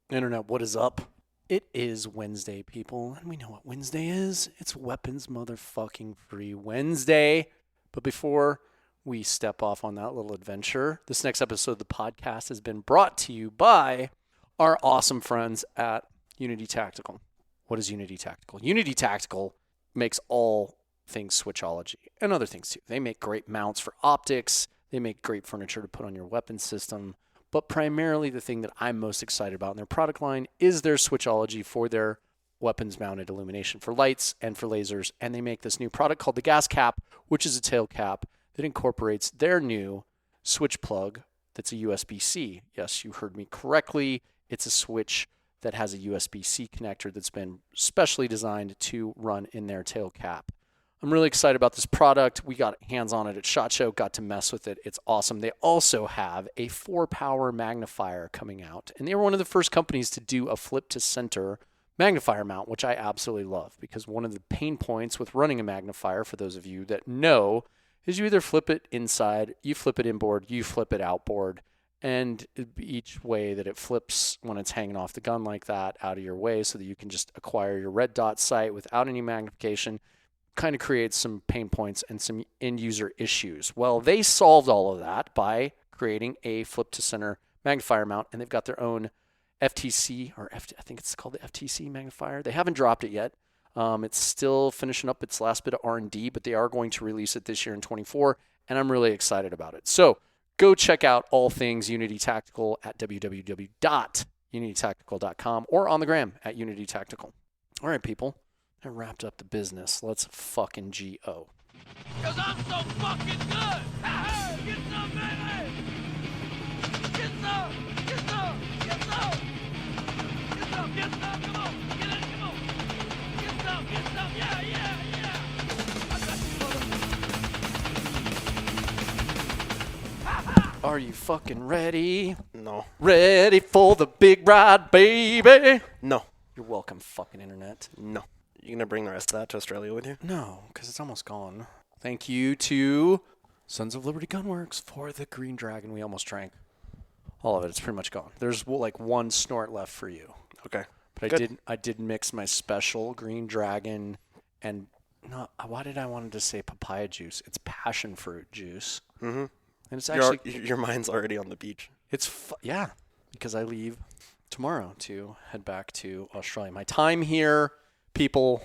Internet, what is up? It is Wednesday, people, and we know what Wednesday is. It's Weapons Motherfucking Free Wednesday. But before we step off on that little adventure, this next episode of the podcast has been brought to you by our awesome friends at Unity Tactical. What is Unity Tactical? Unity Tactical makes all things Switchology and other things too. They make great mounts for optics. They make great furniture to put on your weapon system. But primarily the thing that I'm most excited about in their product line is their Switchology for their weapons-mounted illumination for lights and for lasers. And they make this new product called the Gas Cap, which is a tail cap that incorporates their new switch plug that's a USB-C. Yes, you heard me correctly. It's a switch that has a USB-C connector that's been specially designed to run in their tail cap. I'm really excited about this product. We got hands on it at SHOT Show, got to mess with it. It's awesome. They also have a 4-power magnifier coming out, and they were one of the first companies to do a flip to center magnifier mount, which I absolutely love, because one of the pain points with running a magnifier, for those of you that know, is you either flip it inside, you flip it inboard, you flip it outboard, and each way that it flips when it's hanging off the gun like that out of your way so that you can just acquire your red dot sight without any magnification kind of creates some pain points and some end user issues. Well, they solved all of that by creating a flip to center magnifier mount, and they've got their own FTC, I think it's called the FTC magnifier. They haven't dropped it yet. It's still finishing up its last bit of R&D, but they are going to release it this year in 24, and I'm really excited about it. So go check out all things Unity Tactical at www.unitytactical.com or on the gram at Unity Tactical. All right, people. I wrapped up the business. Let's fucking G-O. Cause I'm so fucking good! Ha-ha! Get some, baby! Get some! Get some! Get some! Get some! Get some! Come on! Get it! Come on! Get some! Get some! Yeah! Yeah! Yeah! I got you, mother. Are you fucking ready? No. Ready for the big ride, baby? No. You're welcome, fucking internet. No. You gonna bring the rest of that to Australia with you? No, because it's almost gone. Thank you to Sons of Liberty Gunworks for the Green Dragon. We almost drank all of it. It's pretty much gone. There's like one snort left for you. Okay. But Good. I did mix my special Green Dragon and why did I want to say papaya juice? It's passion fruit juice. Mm-hmm. And it's actually Your mind's already on the beach. yeah, because I leave tomorrow to head back to Australia. My time here, people,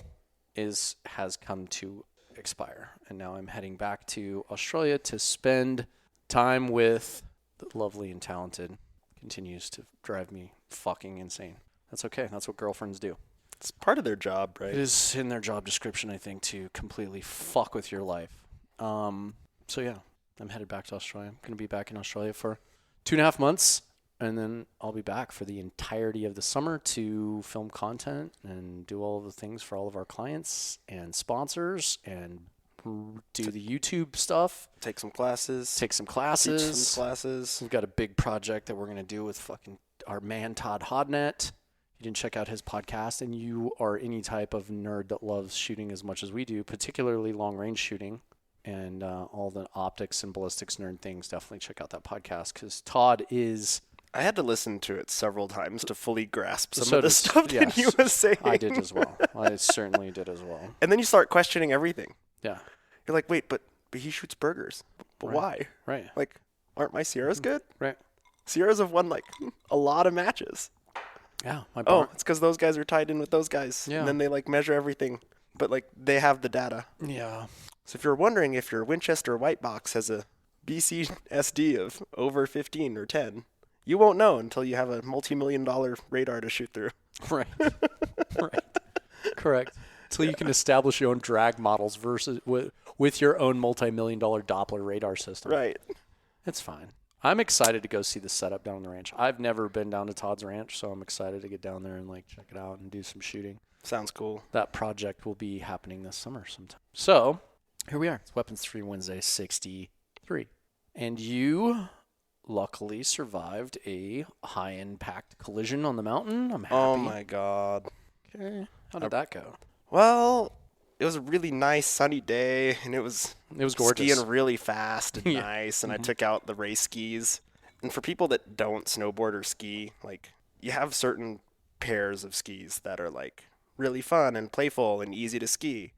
has come to expire, and now I'm heading back to Australia to spend time with the lovely and talented. Continues to drive me fucking insane. That's okay. That's what girlfriends do. It's part of their job, right? It is in their job description, I think, to completely fuck with your life. So yeah, I'm headed back to Australia. I'm going to be back in Australia for 2.5 months, and then I'll be back for the entirety of the summer to film content and do all of the things for all of our clients and sponsors and do the YouTube stuff. Take some classes. Take some Teach classes. some classes. We've got a big project that we're going to do with fucking our man Todd Hodnett. You didn't check out his podcast, and you are any type of nerd that loves shooting as much as we do, particularly long-range shooting and all the optics and ballistics nerd things, definitely check out that podcast because Todd is... I had to listen to it several times to fully grasp some So of the does- stuff that he yes, was saying. I did as well. I certainly did as well. And then you start questioning everything. Yeah. You're like, wait, but he shoots burgers. But Right. why? Right. Like, aren't my Sierras good? Right. Sierras have won, like, a lot of matches. Yeah. My Oh, bar- it's because those guys are tied in with those guys. Yeah. And then they, like, measure everything. But, like, they have the data. Yeah. So if you're wondering if your Winchester White Box has a BC SD of over 15 or 10, you won't know until you have a multi-million-dollar radar to shoot through. Right. Right. Correct. Until you can establish your own drag models versus with your own multi-million-dollar Doppler radar system. Right. It's fine. I'm excited to go see the setup down on the ranch. I've never been down to Todd's ranch, so I'm excited to get down there and like check it out and do some shooting. Sounds cool. That project will be happening this summer sometime. So here we are. It's Weapons 3 Wednesday 63. And you luckily survived a high-impact collision on the mountain. I'm happy. Oh, my God. Okay. How did that go? Well, it was a really nice sunny day, and it was gorgeous. skiing really fast and Yeah. nice, and I took out the race skis. And for people that don't snowboard or ski, like, you have certain pairs of skis that are like really fun and playful and easy to ski.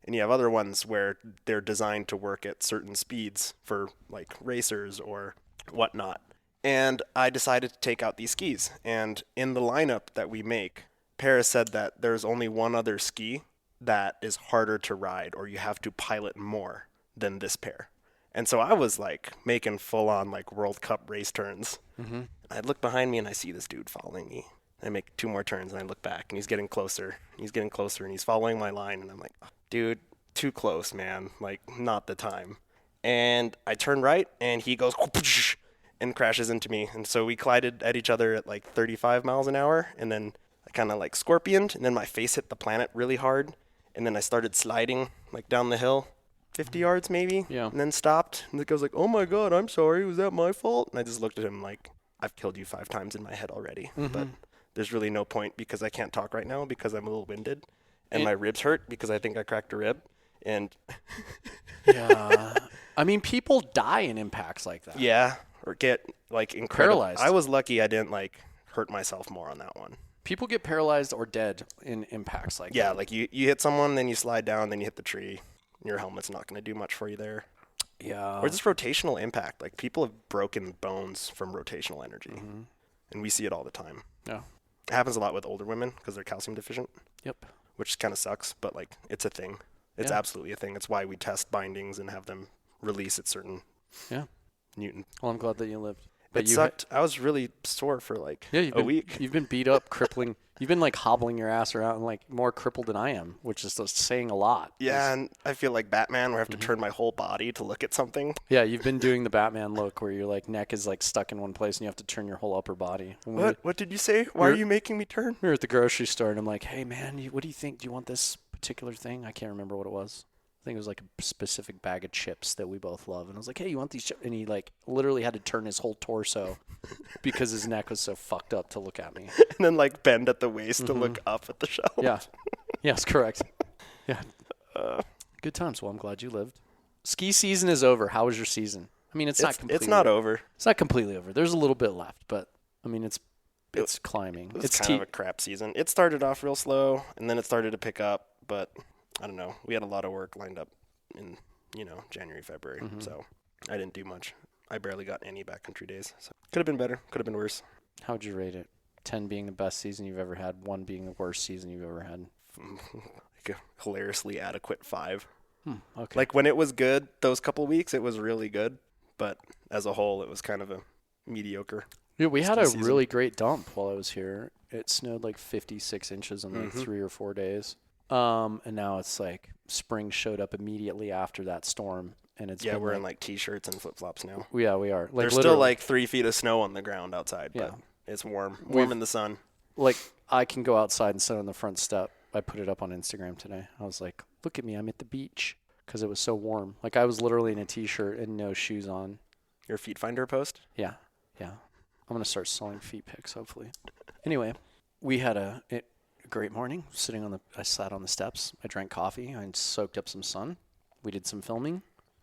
And you have other ones where they're designed to work at certain speeds for like racers or whatnot. And I decided to take out these skis. And in the lineup that we make, Paris said that there's only one other ski that is harder to ride, or you have to pilot more than this pair. And so I was like making full on like World Cup race turns. Mm-hmm. I look behind me and I see this dude following me. I make 2 more turns and I look back and he's getting closer. He's getting closer and he's following my line. And I'm like, dude, too close, man. Like, not the time. And I turn right and he goes and crashes into me. And so we collided at each other at like 35 miles an hour. And then I kind of like scorpioned. And then my face hit the planet really hard. And then I started sliding like down the hill, 50 yards maybe. Yeah. And then stopped. And the guy was like, oh my God, I'm sorry. Was that my fault? And I just looked at him like, I've killed you 5 times in my head already. Mm-hmm. But there's really no point because I can't talk right now because I'm a little winded. And my ribs hurt because I think I cracked a rib. And Yeah. I mean, people die in impacts like that. yeah, or get like incredible. Paralyzed. I was lucky I didn't like hurt myself more on that one. People get paralyzed or dead in impacts like Yeah, that. like you hit someone, then you slide down, then you hit the tree. Your helmet's not going to do much for you there. Yeah. Or just rotational impact. Like people have broken bones from rotational energy. Mm-hmm. And we see it all the time. Yeah. It happens a lot with older women because they're calcium deficient, Yep. which kind of sucks, but like it's a thing. It's Yeah. absolutely a thing. It's why we test bindings and have them release at certain Yeah. Newton. Well, I'm glad that you lived. It sucked. I was really sore for like a week. You've been beat up, crippling. You've been like hobbling your ass around and like more crippled than I am, which is just saying a lot. Yeah, and I feel like Batman where I have to turn my whole body to look at something. Yeah, you've been doing the Batman look where your like neck is like stuck in one place and you have to turn your whole upper body. When What did you say? Why are you making me turn? we were at the grocery store and I'm like, hey man, what do you think? Do you want this particular thing? I can't remember what it was. I think it was like a specific bag of chips that we both love. And I was like, hey, you want these chips? And he like literally had to turn his whole torso because his neck was so fucked up to look at me. And then like bend at the waist to look up at the shelf. Yeah. Yes, correct. Yeah. Good times. Well, I'm glad you lived. Ski season is over. How was your season? I mean, it's not completely It's not over. It's not completely over. There's a little bit left, but I mean, it's climbing. It's It's kind of a crap season. It started off real slow and then it started to pick up, but I don't know. We had a lot of work lined up in, January, February. So I didn't do much. I barely got any backcountry days. So could have been better. Could have been worse. How'd you rate it? 10 being the best season you've ever had, 1 being the worst season you've ever had. Like a hilariously adequate 5. Okay. Like when it was good, those couple weeks, it was really good. But as a whole, it was kind of a mediocre. Yeah, we had a season. really great dump while I was here. It snowed like 56 inches in like 3 or 4 days. And now it's like spring showed up immediately after that storm. And it's been we're in like t-shirts and flip-flops now. Yeah, we are. Like, There's literally, still like 3 feet of snow on the ground outside, but it's warm. Warm in the sun. like I can go outside and sit on the front step. I put it up on Instagram today. I was like, look at me, I'm at the beach because it was so warm. Like I was literally in a t-shirt and no shoes on. Your feet finder post? Yeah. I'm going to start selling feet pics, hopefully. Anyway, we had a great morning I sat on the steps. I drank coffee. I soaked up some sun. We did some filming.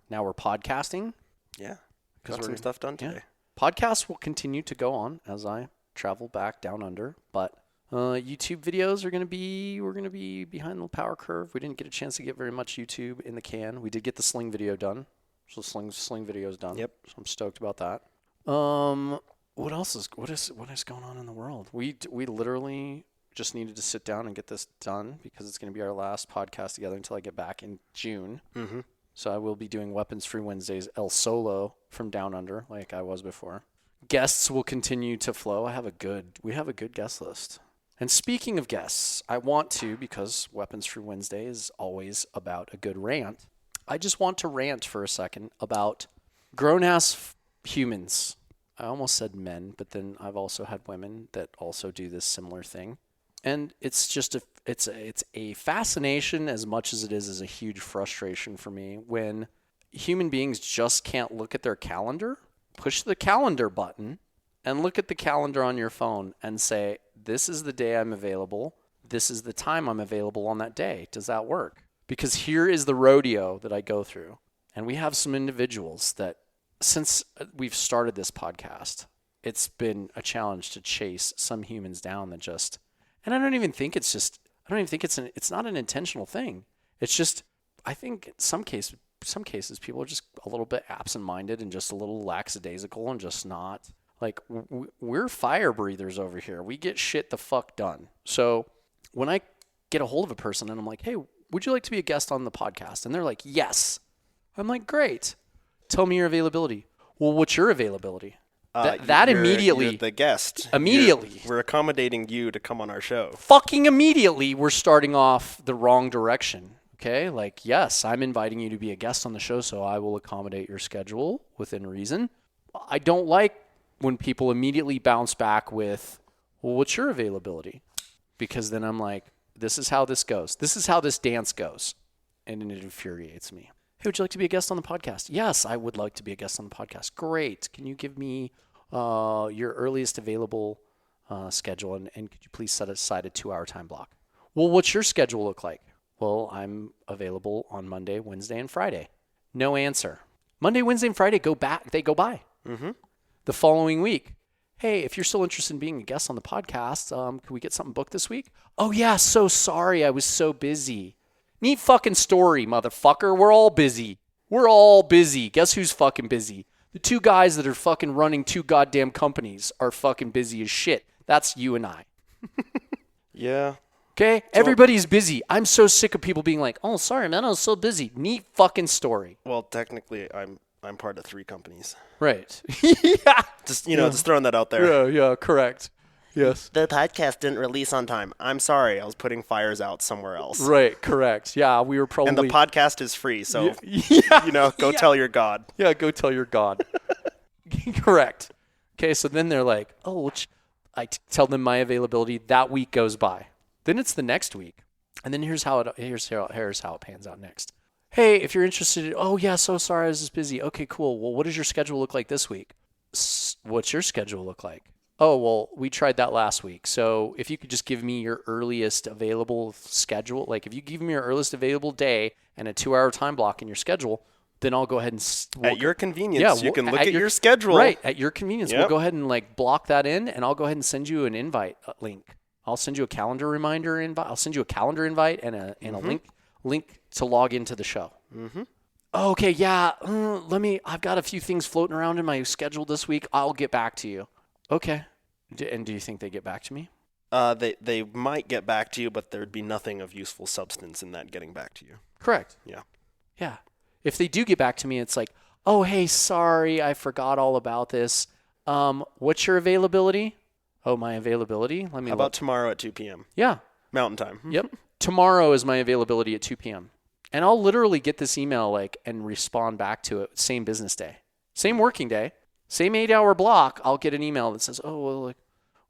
Now we're podcasting. Yeah. 'Cause Got some stuff done today. Podcasts will continue to go on as I travel back down under, but YouTube videos we're going to be behind the power curve. We didn't get a chance to get very much YouTube in the can. We did get the sling video done. So sling video is done. Yep. So I'm stoked about that. What is going on in the world? We literally just needed to sit down and get this done because it's going to be our last podcast together until I get back in June. Mm-hmm. So I will be doing Weapons Free Wednesdays El Solo from Down Under like I was before. Guests will continue to flow. We have a good guest list. And speaking of guests, I want to, because Weapons Free Wednesday is always about a good rant, I just want to rant for a second about grown-ass humans. I almost said men, but then I've also had women that also do this similar thing. And it's just it's a fascination as much as it is a huge frustration for me when human beings just can't look at their calendar, push the calendar button, and look at the calendar on your phone and say, this is the day I'm available. This is the time I'm available on that day. Does that work? Because here is the rodeo that I go through. And we have some individuals that, since we've started this podcast, it's been a challenge to chase some humans down that just, and I don't even think it's it's not an intentional thing. It's just, I think in some cases people are just a little bit absent-minded and just a little lackadaisical and just not, like, we're fire breathers over here. We get shit the fuck done. So when I get a hold of a person and I'm like, hey, would you like to be a guest on the podcast? And they're like, yes. I'm like, great. Tell me your availability. Well, what's your availability? Immediately. You're the guest. Immediately. We're accommodating you to come on our show. Fucking immediately, we're starting off the wrong direction. Okay? Like, yes, I'm inviting you to be a guest on the show, so I will accommodate your schedule within reason. I don't like when people immediately bounce back with, well, what's your availability? Because then I'm like, this is how this goes. This is how this dance goes. And it infuriates me. Hey, would you like to be a guest on the podcast? Yes, I would like to be a guest on the podcast. Great. Can you give me your earliest available schedule? And could you please set aside a 2-hour time block? Well, what's your schedule look like? Well, I'm available on Monday, Wednesday, and Friday. No answer. Monday, Wednesday, and Friday go by. Mm-hmm. The following week, hey, if you're still interested in being a guest on the podcast, can we get something booked this week? Oh, yeah, so sorry. I was so busy. Neat fucking story, motherfucker. We're all busy. We're all busy. Guess who's fucking busy? The 2 guys that are fucking running 2 goddamn companies are fucking busy as shit. That's you and I. Yeah. Okay? Everybody's busy. I'm so sick of people being like, oh, sorry, man, I was so busy. Neat fucking story. Well, technically, I'm part of 3 companies. Right. Yeah. Just, just throwing that out there. Yeah, correct. Yes. The podcast didn't release on time. I'm sorry. I was putting fires out somewhere else. Right, correct. Yeah, we were probably... And the podcast is free, so, go tell your God. Yeah, go tell your God. Correct. Okay, so then they're like, oh, I tell them my availability. That week goes by. Then it's the next week. And then here's how it pans out next. Hey, if you're interested, oh, yeah, so sorry, I was just busy. Okay, cool. Well, what does your schedule look like this week? What's your schedule look like? Oh, well, we tried that last week. So if you could just give me your earliest available schedule, like if you give me your earliest available day and a 2-hour time block in your schedule, then I'll go ahead and... at your convenience. You can look at your schedule. Right, at your convenience. Yep. We'll go ahead and block that in, and I'll go ahead and send you an invite link. I'll send you a calendar reminder invite. I'll send you a calendar invite and a link to log into the show. Mm-hmm. Okay, yeah, I've got a few things floating around in my schedule this week. I'll get back to you. Okay. And do you think they get back to me? They might get back to you, but there'd be nothing of useful substance in that getting back to you. Correct. Yeah. Yeah. If they do get back to me, it's like, oh, hey, sorry, I forgot all about this. What's your availability? Oh, my availability? Let me How about tomorrow at 2 p.m.? Yeah. Mountain time. Yep. Tomorrow is my availability at 2 p.m. And I'll literally get this email and respond back to it same business day. Same working day. Same 8-hour block. I'll get an email that says, oh,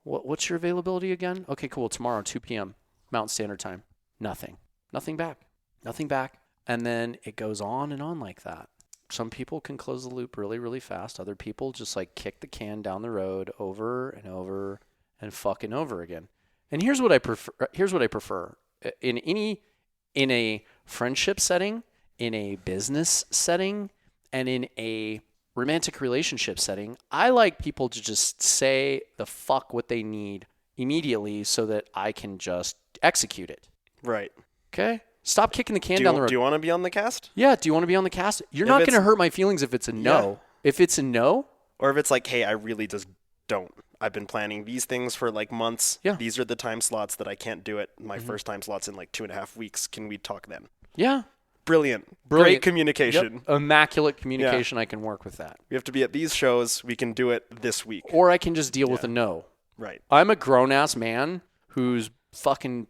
well, what's your availability again? Okay, cool. Tomorrow, 2 p.m. Mountain Standard Time. Nothing. Nothing back. Nothing back. And then it goes on and on like that. Some people can close the loop really, really fast. Other people just kick the can down the road over and over and fucking over again. And here's what I prefer. In a friendship setting, in a business setting, and in a romantic relationship setting, I like people to just say the fuck what they need immediately so that I can just execute it. Right. Okay? Stop kicking the can down the road. Do you want to be on the cast? Yeah, do you want to be on the cast? You're not going to hurt my feelings if it's a no. Yeah. If it's a no. Or if it's like, hey, I really just don't. I've been planning these things for months. Yeah. These are the time slots that I can't do it. My first time slot's in 2.5 weeks. Can we talk then? Yeah. Brilliant. Great communication. Yep. Immaculate communication. Yeah. I can work with that. We have to be at these shows. We can do it this week. Or I can just deal with a no. Right. I'm a grown-ass man who's fucking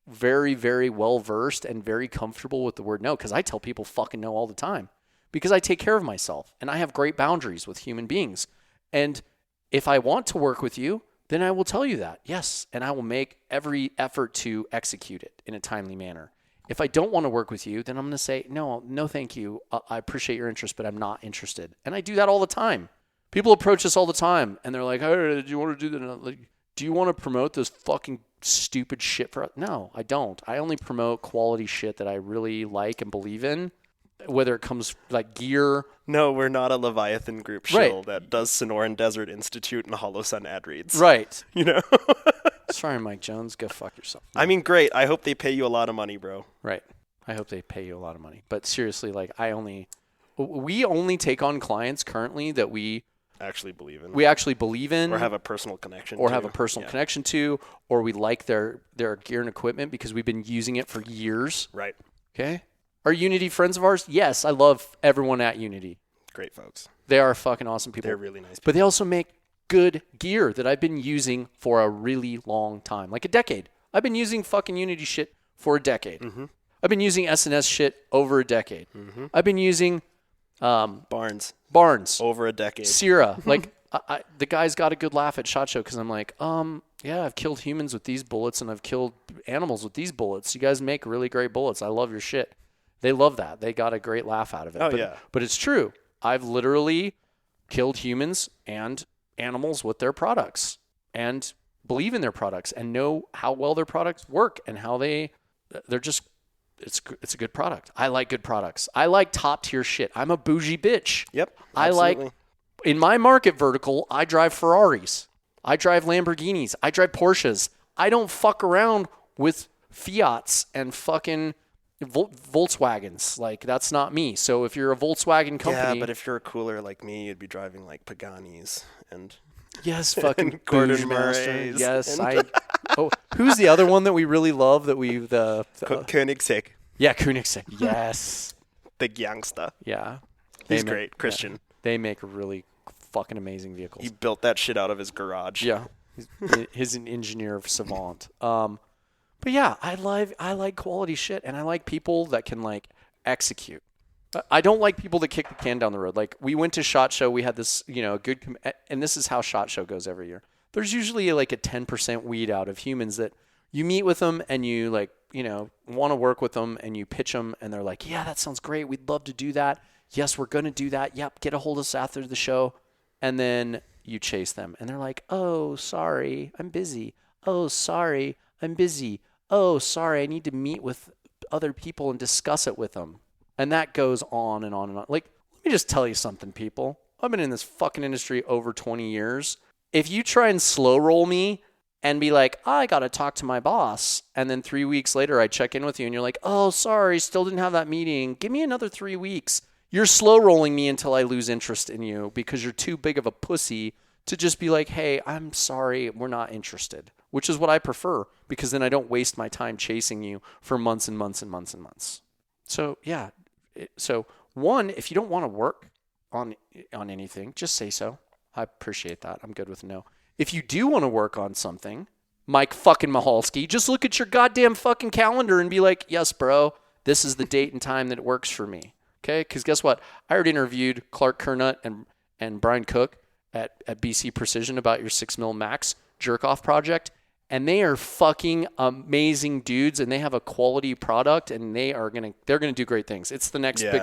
very, very well-versed and very comfortable with the word no, because I tell people fucking no all the time because I take care of myself and I have great boundaries with human beings. And if I want to work with you, then I will tell you that, yes, and I will make every effort to execute it in a timely manner. If I don't want to work with you, then I'm going to say, no, thank you. I appreciate your interest, but I'm not interested. And I do that all the time. People approach us all the time, and they're like, hey, do you want to do that? Do you want to promote this fucking stupid shit for us? No, I don't. I only promote quality shit that I really like and believe in. whether it comes like gear. No, we're not a Leviathan group shill that does Sonoran Desert Institute and Holosun ad reads. Right. You know? Sorry, Mike Jones. Go fuck yourself. I mean, great. I hope they pay you a lot of money, bro. Right. I hope they pay you a lot of money. But seriously, like we only take on clients currently that we actually believe in. Or have a personal connection to. Or we like their gear and equipment because we've been using it for years. Right. Okay? Are Unity friends of ours? Yes, I love everyone at Unity. Great folks. They are fucking awesome people. They're really nice people. But they also make good gear that I've been using for a really long time, like a decade. I've been using fucking Unity shit for a decade. Mm-hmm. I've been using SNS shit over a decade. Mm-hmm. I've been using Barnes over a decade. Sierra. Like the guy's got a good laugh at SHOT Show because I'm like, yeah, I've killed humans with these bullets and I've killed animals with these bullets. You guys make really great bullets. I love your shit. They love that. They got a great laugh out of it. But it's true. I've literally killed humans and animals with their products and believe in their products and know how well their products work and how they're just, it's a good product. I like good products. I like top tier shit. I'm a bougie bitch. Yep. Absolutely. In my market vertical, I drive Ferraris. I drive Lamborghinis. I drive Porsches. I don't fuck around with Fiats and fucking Volkswagens. Like, that's not me. So if you're a Volkswagen company... Yeah, but if you're a cooler like me, you'd be driving like Paganis and... Yes, fucking Gordon Master. Murray's. Yes, who's the other one that we really love that we... Koenigsegg. Yeah, Koenigsegg. Yes. Big youngster. Yeah. He's great. Christian. Yeah, they make really fucking amazing vehicles. He built that shit out of his garage. Yeah. He's an engineer savant. But yeah, I like quality shit, and I like people that can like execute. I don't like people that kick the can down the road. Like, we went to SHOT Show, we had this, good, and this is how SHOT Show goes every year. There's usually like a 10% weed out of humans that you meet with them and you like, want to work with them and you pitch them and they're like, yeah, that sounds great. We'd love to do that. Yes, we're going to do that. Yep. Get a hold of us after the show. And then you chase them and they're like, oh, sorry, I'm busy. Oh, sorry, I'm busy. Oh, sorry, I need to meet with other people and discuss it with them. And that goes on and on and on. Like, let me just tell you something, people. I've been in this fucking industry over 20 years. If you try and slow roll me and be like, I got to talk to my boss, and then 3 weeks later I check in with you and you're like, oh, sorry, still didn't have that meeting. Give me another 3 weeks. You're slow rolling me until I lose interest in you because you're too big of a pussy to just be like, hey, I'm sorry, we're not interested, which is what I prefer because then I don't waste my time chasing you for months and months and months and months. So, yeah. So, one, if you don't want to work on anything, just say so. I appreciate that. I'm good with no. If you do want to work on something, Mike fucking Mahalski, just look at your goddamn fucking calendar and be like, yes, bro, this is the date and time that works for me. Okay? Because guess what? I already interviewed Clark Kernut and Brian Cook at BC Precision about your 6mm Max jerk-off project. And they are fucking amazing dudes, and they have a quality product, and they're gonna do great things. It's the next big.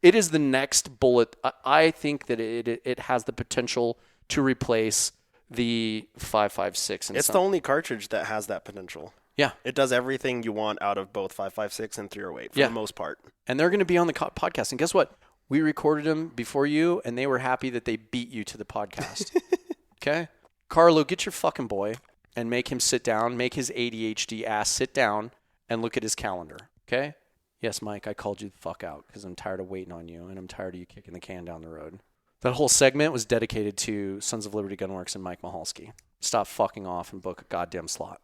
It is the next bullet. I think that it has the potential to replace the 5.56. It's the only cartridge that has that potential. Yeah, it does everything you want out of both 5.56 and 308 for the most part. And they're going to be on the podcast. And guess what? We recorded them before you, and they were happy that they beat you to the podcast. Okay, Carlo, get your fucking boy. And make him sit down, make his ADHD ass sit down and look at his calendar, okay? Yes, Mike, I called you the fuck out because I'm tired of waiting on you and I'm tired of you kicking the can down the road. That whole segment was dedicated to Sons of Liberty Gunworks and Mike Mahalski. Stop fucking off and book a goddamn slot.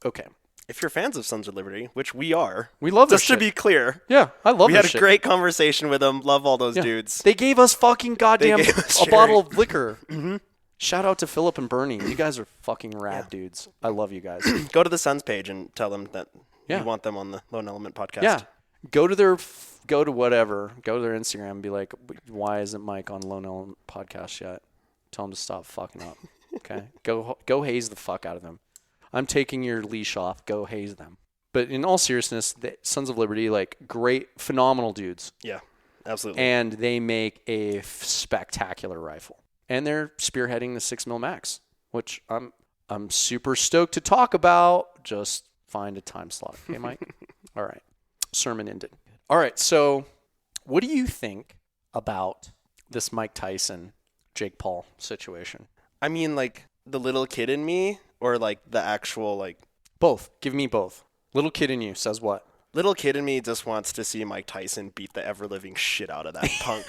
Okay. If you're fans of Sons of Liberty, which we are. We love this shit. Just to be clear. Yeah, I love this shit. We had a great conversation with them. Love all those dudes. They gave us fucking goddamn a bottle of liquor. Mm-hmm. Shout out to Philip and Bernie. You guys are fucking rad dudes. I love you guys. Go to the Suns page and tell them that you want them on the Lone Element podcast. Yeah. Go to their Instagram and be like, why isn't Mike on Lone Element podcast yet? Tell them to stop fucking up. Okay? Go haze the fuck out of them. I'm taking your leash off. Go haze them. But in all seriousness, the Sons of Liberty, like, great, phenomenal dudes. Yeah, absolutely. And they make a spectacular rifle. And they're spearheading the 6mm Max, which I'm super stoked to talk about. Just find a time slot. Okay, Mike? All right. Sermon ended. All right. So What do you think about this Mike Tyson, Jake Paul situation? I mean, like, the little kid in me or, like, the actual, like... Both. Give me both. Little kid in you says what? Little kid in me just wants to see Mike Tyson beat the ever-living shit out of that punk.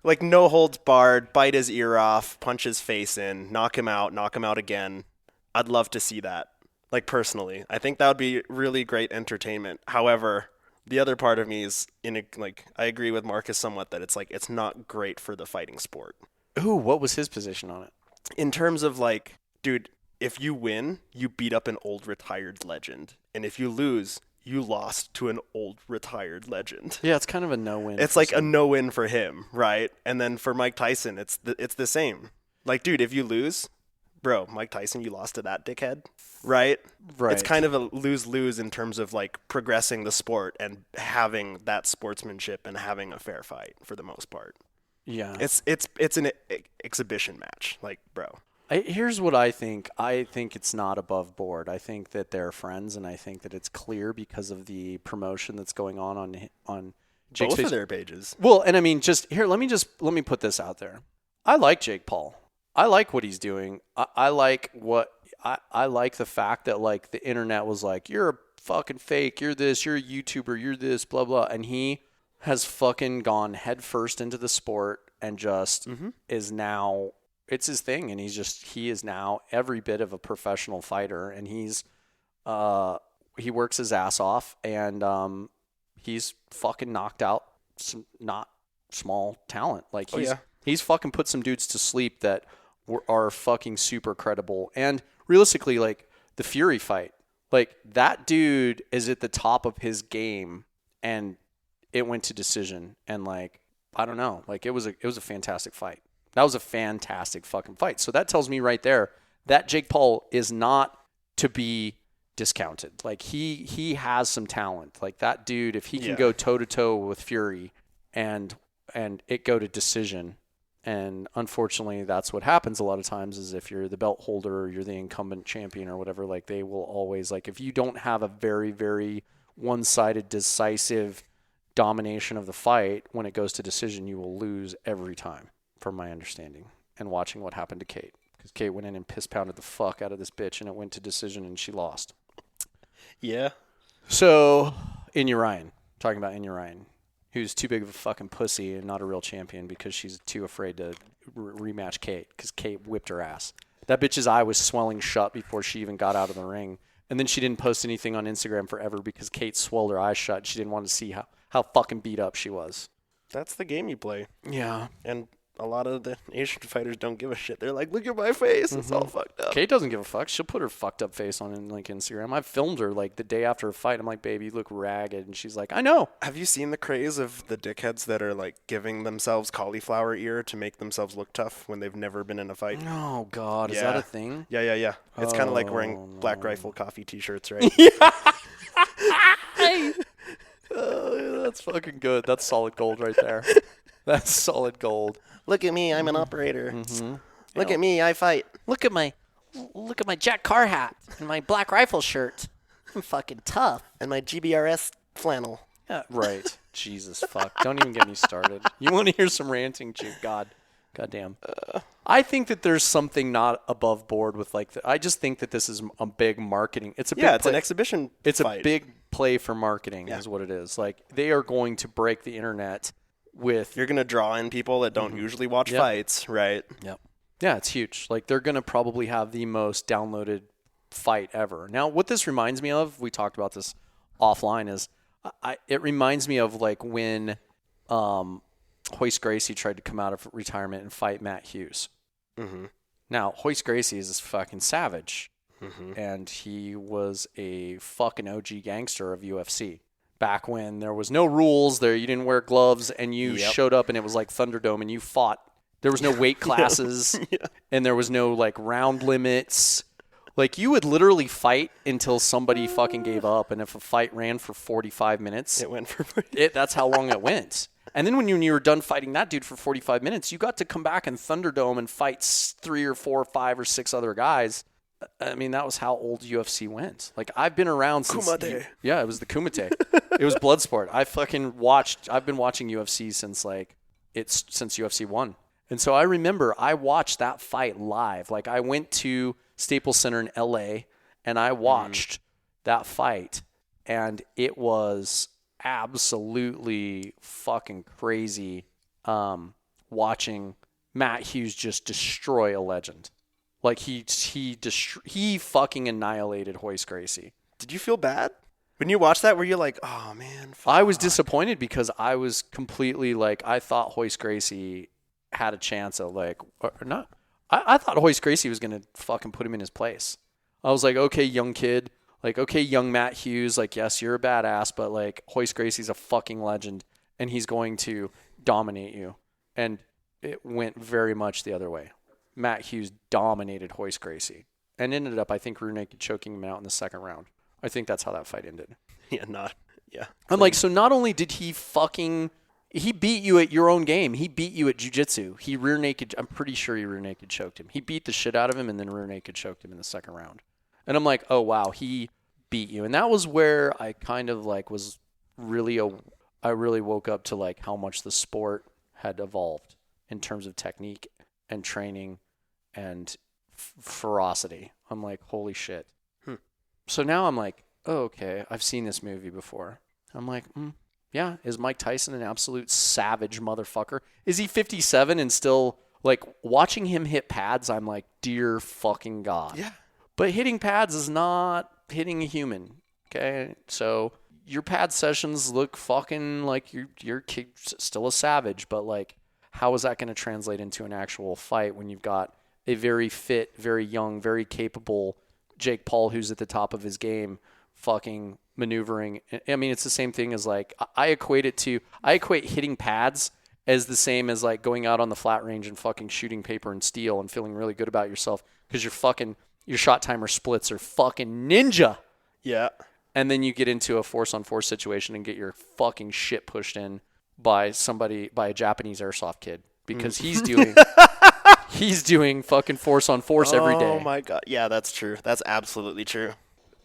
Like, no holds barred, bite his ear off, punch his face in, knock him out again. I'd love to see that. Like, personally. I think that would be really great entertainment. However, the other part of me is, I agree with Marcus somewhat that it's, like, it's not great for the fighting sport. Ooh, what was his position on it? In terms of, like, dude, if you win, you beat up an old retired legend. And if you lose, you lost to an old retired legend. Yeah, it's kind of a no-win. It's like a no-win for him, right? And then for Mike Tyson, it's the same. Like, dude, if you lose, bro, Mike Tyson, you lost to that dickhead, right? Right. It's kind of a lose-lose in terms of, like, progressing the sport and having that sportsmanship and having a fair fight for the most part. Yeah. It's an exhibition match, like, bro. Here's what I think. I think it's not above board. I think that they're friends, and I think that it's clear because of the promotion that's going on Jake's Both page. of their pages. Well, and I mean, let me put this out there. I like Jake Paul. I like what he's doing. I like the fact that, like, the internet was like, you're a fucking fake, you're this, you're a YouTuber, you're this, blah blah, and he has fucking gone headfirst into the sport and just is now. It's his thing, and he is now every bit of a professional fighter, and he works his ass off, and he's fucking knocked out some not small talent. Like, he's fucking put some dudes to sleep that are fucking super credible. And realistically, like, the Fury fight, like, that dude is at the top of his game, and it went to decision, and, like, I don't know, like, it was a fantastic fight. That was a fantastic fucking fight. So that tells me right there that Jake Paul is not to be discounted. Like, he has some talent. Like, that dude, if he can go toe-to-toe with Fury and it go to decision, and unfortunately that's what happens a lot of times, is if you're the belt holder or you're the incumbent champion or whatever, like, they will always, like, if you don't have a very, very one-sided, decisive domination of the fight, when it goes to decision, you will lose every time. From my understanding and watching what happened to Kate, because Kate went in and piss pounded the fuck out of this bitch, and it went to decision, and she lost. Yeah. So, Inya Ryan, talking about Inya Ryan, who's too big of a fucking pussy and not a real champion because she's too afraid to rematch Kate, because Kate whipped her ass. That bitch's eye was swelling shut before she even got out of the ring, and then she didn't post anything on Instagram forever because Kate swelled her eyes shut. She didn't want to see how fucking beat up she was. That's the game you play. Yeah. And a lot of the Asian fighters don't give a shit. They're like, look at my face. It's all fucked up. Kate doesn't give a fuck. She'll put her fucked up face on, like, Instagram. I filmed her, like, the day after a fight. I'm like, baby, you look ragged. And she's like, I know. Have you seen the craze of the dickheads that are, like, giving themselves cauliflower ear to make themselves look tough when they've never been in a fight? Oh, God. Is that a thing? Yeah. It's kind of like wearing no. Black Rifle coffee t-shirts, right? That's fucking good. That's solid gold right there. That's solid gold. Look at me. I'm an operator. Mm-hmm. Look at me. I fight. Look at my Jack Carr hat and my Black Rifle shirt. I'm fucking tough. And my GBRS flannel. Yeah, right. Jesus, fuck. Don't even get me started. You want to hear some ranting, Jake? Goddamn. I think that there's something not above board with, like, I just think that this is a big marketing. It's an exhibition It's fight. a big play for marketing is what it is. Like, they are going to break the internet with... You're going to draw in people that don't usually watch fights, right? Yep. Yeah, it's huge. Like, they're going to probably have the most downloaded fight ever. Now, what this reminds me of, we talked about this offline, is it reminds me of, like, when Hoist Gracie tried to come out of retirement and fight Matt Hughes. Mm-hmm. Now, Hoist Gracie is this fucking savage, and he was a fucking OG gangster of UFC. Back when there was no rules, you didn't wear gloves, and you showed up and it was like Thunderdome, and you fought. There was no weight classes, and there was no, like, round limits. Like, you would literally fight until somebody fucking gave up, and if a fight ran for 45 minutes, It went for... that's how long it went. And then when you were done fighting that dude for 45 minutes, you got to come back in Thunderdome and fight 3 or 4 or 5 or 6 other guys. I mean, that was how old UFC went. Like, I've been around since. Kumite. Yeah, it was the Kumite. It was Bloodsport. I've been watching UFC since UFC 1. And so I remember I watched that fight live. Like, I went to Staples Center in LA and I watched that fight, and it was absolutely fucking crazy watching Matt Hughes just destroy a legend. Like, he fucking annihilated Hoist Gracie. Did you feel bad when you watched that? Were you like, oh man? Fuck. I was disappointed because I was completely like, I thought Hoist Gracie had a chance of like, or not. I thought Hoist Gracie was going to fucking put him in his place. I was like, okay, young kid. Like, okay, young Matt Hughes. Like, yes, you're a badass, but like, Hoist Gracie's a fucking legend and he's going to dominate you. And it went very much the other way. Matt Hughes dominated Hoist Gracie and ended up, I think, rear naked choking him out in the second round. I think that's how that fight ended. Yeah. I'm like, so not only did he beat you at your own game, he beat you at jiu-jitsu. I'm pretty sure he rear naked choked him. He beat the shit out of him and then rear naked choked him in the second round. And I'm like, oh, wow, he beat you. And that was where I kind of like was really, I really woke up to like how much the sport had evolved in terms of technique and training and ferocity. I'm like, holy shit. So now I'm like, oh, okay, I've seen this movie before. I'm like, yeah, is Mike Tyson an absolute savage motherfucker? Is he 57 and still, like, watching him hit pads, I'm like, dear fucking God. Yeah. But hitting pads is not hitting a human, okay? So your pad sessions look fucking like you're still a savage, but, like, how is that going to translate into an actual fight when you've got a very fit, very young, very capable Jake Paul who's at the top of his game fucking maneuvering? I mean, it's the same thing as like, I equate hitting pads as the same as like going out on the flat range and fucking shooting paper and steel and feeling really good about yourself because your shot timer splits are fucking ninja. Yeah. And then you get into a force-on-force situation and get your fucking shit pushed in by a Japanese airsoft kid because he's doing fucking force-on-force every day. Oh my God. Yeah, that's true. That's absolutely true.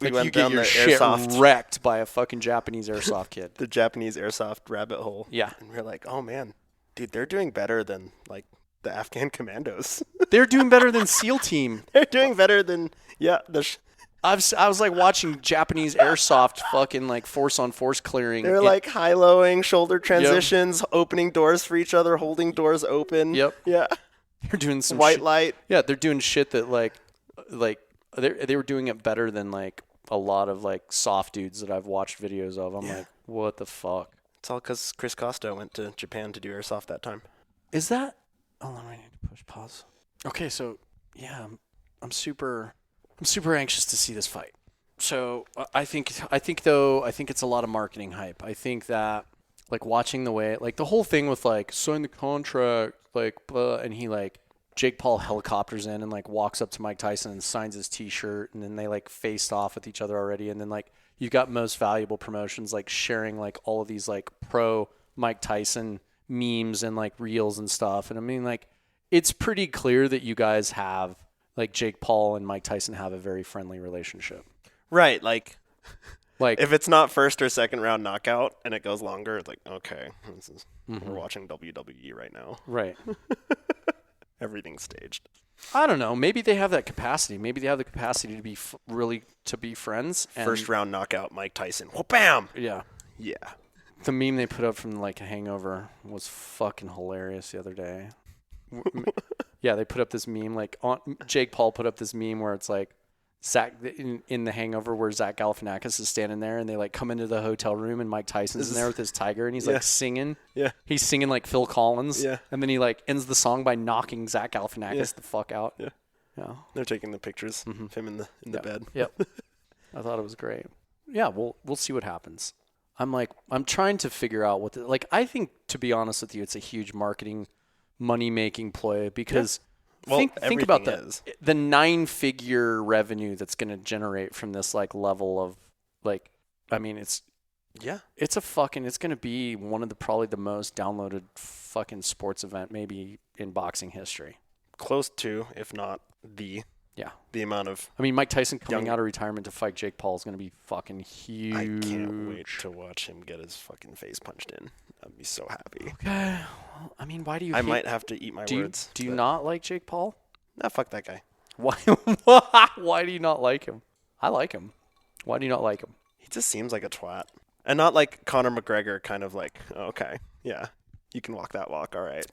Like, you get your shit wrecked by a fucking Japanese airsoft kid. The Japanese airsoft rabbit hole. Yeah. And we're like, oh man, dude, they're doing better than like the Afghan commandos. They're doing better than SEAL Team. They're doing better than, I was like watching Japanese airsoft fucking like force-on-force clearing. They're like high-lowing shoulder transitions, opening doors for each other, holding doors open. Yep. Yeah. They're doing some white light. Yeah, they're doing shit that like they were doing it better than like a lot of like soft dudes that I've watched videos of. I'm like, what the fuck? It's all because Chris Costa went to Japan to do airsoft that time. Is that? Oh, I need to push pause. Okay, so yeah, I'm super anxious to see this fight. So I think it's a lot of marketing hype. I think that like watching the way like the whole thing with like sign the contract like and he like Jake Paul helicopters in and like walks up to Mike Tyson and signs his t-shirt and then they like faced off with each other already and then like you've got Most Valuable Promotions like sharing like all of these like pro Mike Tyson memes and like reels and stuff. And I mean like it's pretty clear that you guys have like Jake Paul and Mike Tyson have a very friendly relationship. Right, like if it's not first or second round knockout and it goes longer, it's like, okay, we're watching WWE right now. Right. Everything's staged. I don't know. Maybe they have that capacity. Maybe they have the capacity to be to be friends. And first round knockout, Mike Tyson. Well, bam. Yeah. Yeah. The meme they put up from like a Hangover was fucking hilarious the other day. Yeah, they put up this meme like Jake Paul put up this meme where it's like Zach in the Hangover where Zach Galifianakis is standing there and they like come into the hotel room and Mike Tyson's in there with his tiger and he's like singing. Yeah. He's singing like Phil Collins. Yeah. And then he like ends the song by knocking Zach Galifianakis the fuck out. Yeah. Yeah. They're taking the pictures of him in the bed. Yep. I thought it was great. Yeah, we'll see what happens. I'm trying to figure out what I think, to be honest with you, it's a huge marketing money making ploy because think about the 9-figure revenue that's going to generate from this like level of like, I mean, it's going to be one of probably the most downloaded fucking sports event maybe in boxing history. Close to, if not the. Yeah. The amount of I mean, Mike Tyson coming Young- out of retirement to fight Jake Paul is going to be fucking huge. I can't wait to watch him get his fucking face punched in. I'd be so happy. Okay. Well, I mean, why do you I hate... might have to eat my words. Do you but- not like Jake Paul? Nah, fuck that guy. Why Why do you not like him? I like him. Why do you not like him? He just seems like a twat. And not like Conor McGregor, kind of like, oh, okay, yeah, you can walk that walk, all right.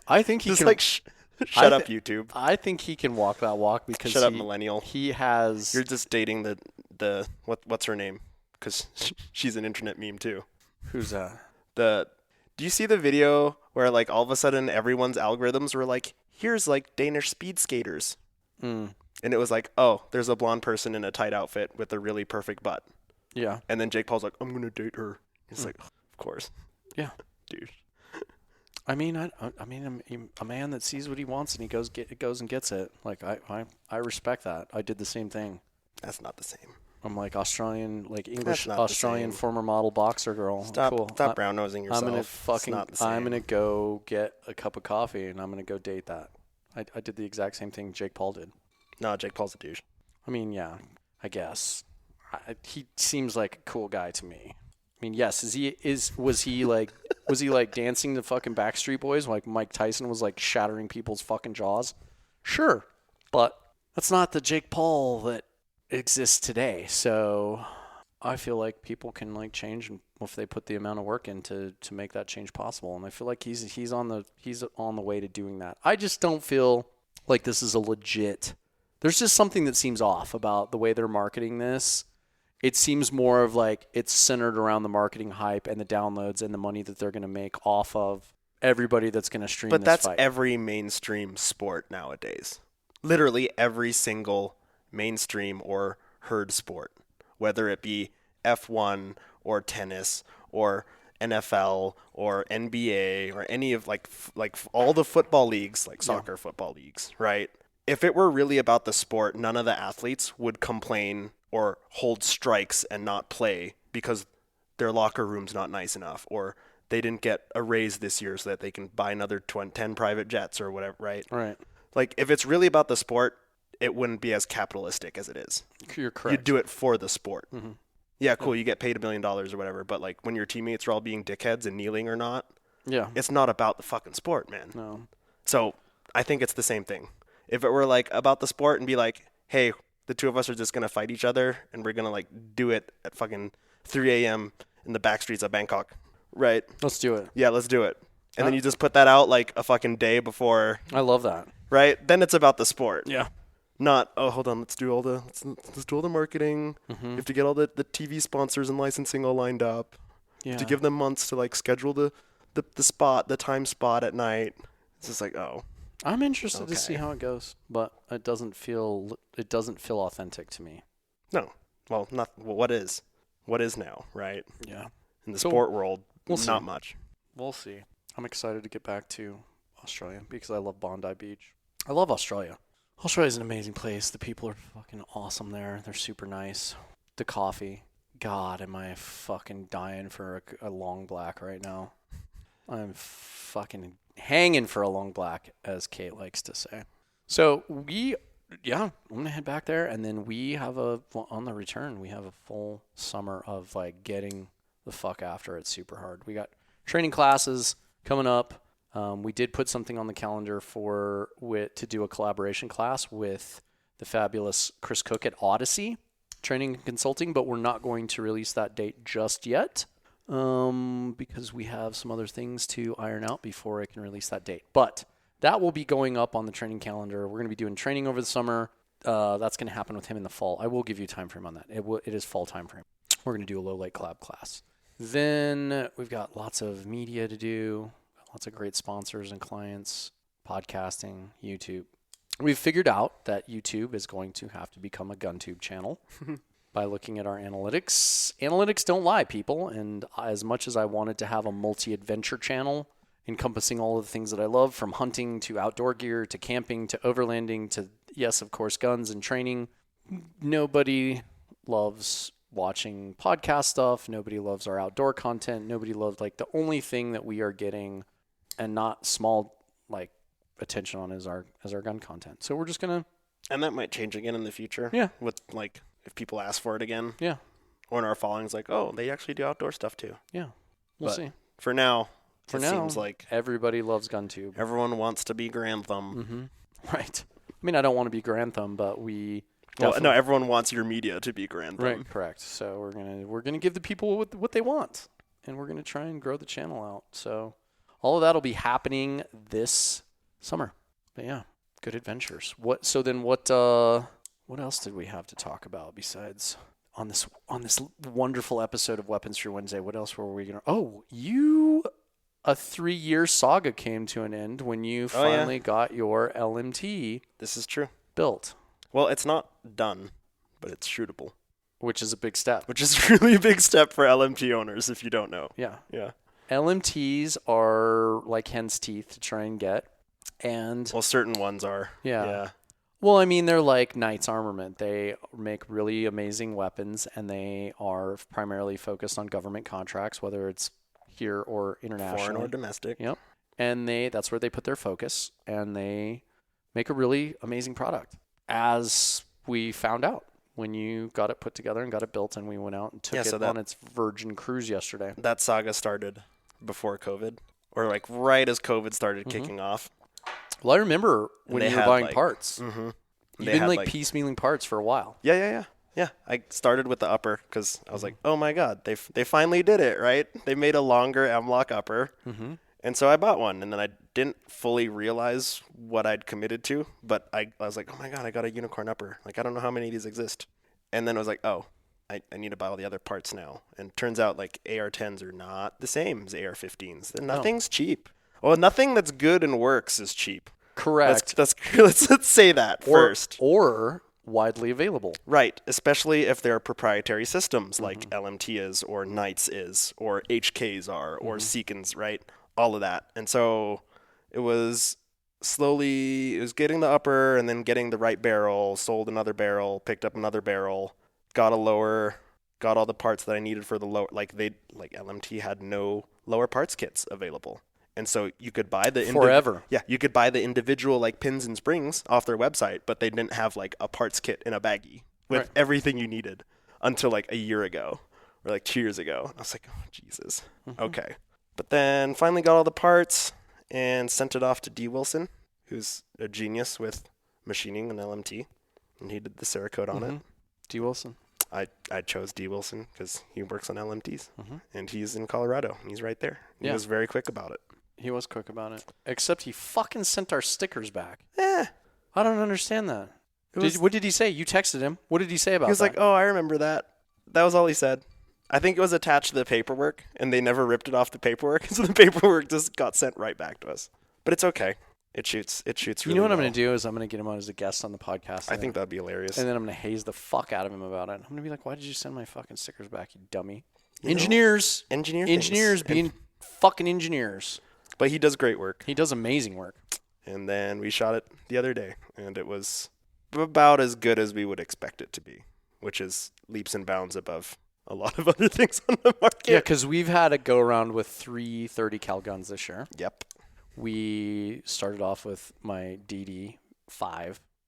I think he Just can... like, shut I up, thi- YouTube. I think he can walk that walk because Shut up, millennial. he has... You're just dating the what's her name? Because she's an internet meme too. Who's that? Do you see the video where like all of a sudden everyone's algorithms were like, here's like Danish speed skaters, Mm. and it was like, oh, there's a blonde person in a tight outfit with a really perfect butt, Yeah. and then Jake Paul's like, I'm gonna date her. He's like, of course, Yeah. dude. I mean, a man that sees what he wants and he goes and gets it. Like I respect that. I did the same thing. That's not the same. I'm like Australian, like English not the Australian same. former model boxer girl. Cool. Stop brown nosing yourself. I'm gonna It's not the same. I'm gonna go get a cup of coffee and I'm gonna go date that. I did the exact same thing Jake Paul did. No, Jake Paul's a douche. I mean, yeah, I guess. He seems like a cool guy to me. I mean, yes, was he like dancing to fucking Backstreet Boys like Mike Tyson was like shattering people's fucking jaws? Sure, but that's not the Jake Paul that exists today. So I feel like people can like change if they put the amount of work in to make that change possible. And I feel like he's on the way to doing that. I just don't feel like this is a legit. There's just something that seems off about the way they're marketing this. It seems more of like it's centered around the marketing hype and the downloads and the money that they're going to make off of everybody that's going to stream But this that's fight. every mainstream sport nowadays. Literally every single mainstream or herd sport, whether it be F1 or tennis or NFL or NBA or any of like all the football leagues, like soccer football leagues, right? If it were really about the sport, none of the athletes would complain or hold strikes and not play because their locker room's not nice enough, or they didn't get a raise this year so that they can buy another 10 private jets or whatever, right? Right. Like, if it's really about the sport, it wouldn't be as capitalistic as it is. You're correct. You'd do it for the sport. Mm-hmm. Yeah, cool, you get paid $1 million or whatever, but like when your teammates are all being dickheads and kneeling or not, Yeah. it's not about the fucking sport, man. No. So I think it's the same thing. If it were like about the sport and be like, hey, the two of us are just going to fight each other and we're going to like do it at fucking 3 a.m. in the back streets of Bangkok, right? Let's do it. Yeah, let's do it. And then you just put that out like a fucking day before, I love that. right? Then it's about the sport. Yeah. Not, oh, hold on, let's do all the marketing. Mm-hmm. You have to get all the TV sponsors and licensing all lined up. Yeah. To give them months to like schedule the time spot at night. It's just like, oh. I'm interested to Okay. see how it goes, but it doesn't feel authentic to me. No. Well, what is now, right? Yeah. In the So, sport world, we'll see. not much. We'll see. I'm excited to get back to Australia because I love Bondi Beach. I love Australia. Australia's an amazing place. The people are fucking awesome there. They're super nice. The coffee. God, am I fucking dying for a long black right now. I'm fucking hanging for a long black, as Kate likes to say. So I'm going to head back there, and then on the return, we have a full summer of like getting the fuck after it super hard. We got training classes coming up. We did put something on the calendar to do a collaboration class with the fabulous Chris Cook at Odyssey Training and Consulting, but we're not going to release that date just yet because we have some other things to iron out before I can release that date. But that will be going up on the training calendar. We're going to be doing training over the summer. That's going to happen with him in the fall. I will give you time frame on that. It is fall time frame. We're going to do a low light collab class. Then we've got lots of media to do. Lots of great sponsors and clients, podcasting, YouTube. We've figured out that YouTube is going to have to become a GunTube channel by looking at our analytics. Analytics don't lie, people. And as much as I wanted to have a multi-adventure channel encompassing all of the things that I love, from hunting to outdoor gear to camping to overlanding to, yes, of course, guns and training, nobody loves watching podcast stuff. Nobody loves our outdoor content. Nobody loves, like, the only thing that we are getting, and not small, like, attention on as our gun content. So we're just gonna And that might change again in the future. Yeah. With like if people ask for it again. yeah Or in our following's like, oh, they actually do outdoor stuff too. we'll But see. For now, For it now, seems like everybody loves GunTube. everyone wants to be Grand Thumb. Right. I mean, I don't want to be Grand Thumb, but we. Well, no, definitely- everyone wants your media to be Grand Thumb. Right. Correct. So we're gonna give the people what they want, and we're gonna try and grow the channel out. So all of that will be happening this summer. But yeah, good adventures. What else did we have to talk about besides on this wonderful episode of Weapons Free Wednesday? What else were we gonna? Oh, a 3-year saga came to an end when you finally got your LMT This is true. built, Well, it's not done, but it's shootable, which is a big step. which is really a big step for LMT owners if you don't know. Yeah. Yeah. LMTs are like hen's teeth to try and get. And Well, certain ones are. Yeah. Well, I mean, they're like Knight's Armament. They make really amazing weapons, and they are primarily focused on government contracts, whether it's here or internationally. Foreign or domestic. Yep. And that's where they put their focus, and they make a really amazing product, as we found out when you got it put together and got it built, and we went out and took it on its Virgin cruise yesterday. That saga started before COVID, or like right as COVID started kicking off. Well, I remember when they you were had, buying like- parts. Mm-hmm. You've been like piecemealing parts for a while. Yeah. I started with the upper because I was like, oh my god, they finally did it, right? They made a longer M-LOK upper, and so I bought one, and then I didn't fully realize what I'd committed to, but I was like, oh my god, I got a unicorn upper. Like I don't know how many of these exist, and then I was like, oh, I need to buy all the other parts now, and turns out like AR-10s are not the same as AR-15s. Nothing's cheap. Well, nothing that's good and works is cheap. Correct. Let's say that first. Or widely available. Right, especially if they're proprietary systems like LMT is, or Knights is, or HKs are, or Seekins, right? All of that. And so it was getting the upper and then getting the right barrel, sold another barrel, picked up another barrel, got a lower, got all the parts that I needed for the lower. Like LMT had no lower parts kits available. And so you could buy the Forever. you could buy the individual like pins and springs off their website, but they didn't have like a parts kit in a baggie with everything you needed until like a year ago or like 2 years ago. I was like, oh Jesus, okay. But then finally got all the parts and sent it off to D. Wilson, who's a genius with machining an LMT, and he did the Cerakote on it. D. Wilson. I chose D. Wilson because he works on LMTs, and he's in Colorado, and he's right there. He Yeah. was very quick about it. He was quick about it. Except he fucking sent our stickers back. Eh. I don't understand that. What did he say? You texted him. What did he say about that? He was like, oh, I remember that. That was all he said. I think it was attached to the paperwork, and they never ripped it off the paperwork, so the paperwork just got sent right back to us. But it's okay. It shoots really you know what I'm well. going to do is I'm going to get him on as a guest on the podcast. I think that'd be hilarious. And then I'm going to haze the fuck out of him about it. I'm going to be like, why did you send my fucking stickers back, you dummy? You know, Engineers things. being fucking engineers. But he does great work. He does amazing work. And then we shot it the other day, and it was about as good as we would expect it to be, which is leaps and bounds above a lot of other things on the market. Yeah, because we've had a go around with 3 30 cal guns this year. Yep. We started off with my DD5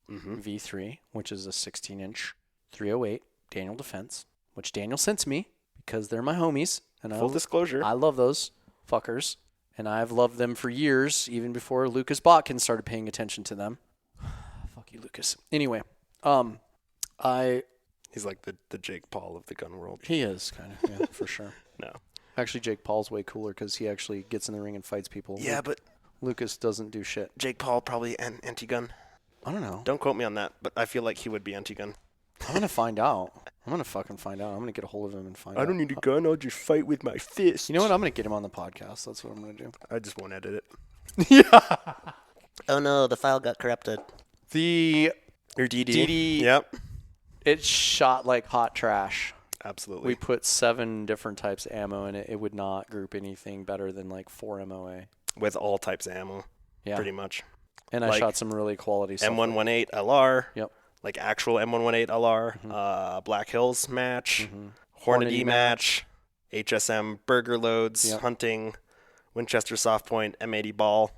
V3, which is a 16-inch 308 Daniel Defense, which Daniel sent to me because they're my homies. And Full disclosure. I love those fuckers. And I've loved them for years, even before Lucas Botkin started paying attention to them. Fuck you, Lucas. Anyway, He's like the Jake Paul of the gun world. he is kind of, yeah, for sure. No. Actually, Jake Paul's way cooler because he actually gets in the ring and fights people. Yeah, but Lucas doesn't do shit. Jake Paul probably anti-gun. I don't know. Don't quote me on that, but I feel like he would be anti-gun. I'm going to find out. I'm going to fucking find out. I'm going to get a hold of him and find out. I don't need a gun. I'll just fight with my fist. You know what? I'm going to get him on the podcast. That's what I'm going to do. I just won't edit it. Yeah. Oh no, the file got corrupted. The Your DD. DD. Yep. It shot like hot trash. Absolutely. We put 7 different types of ammo in it. It would not group anything better than like 4 MOA. With all types of ammo. Yeah. Pretty much. And I Like shot some really quality stuff. M118 LR. Yep. Like actual M118 LR. Black Hills match. Hornady match. HSM burger loads. Yep. Hunting. Winchester soft point. M80 ball.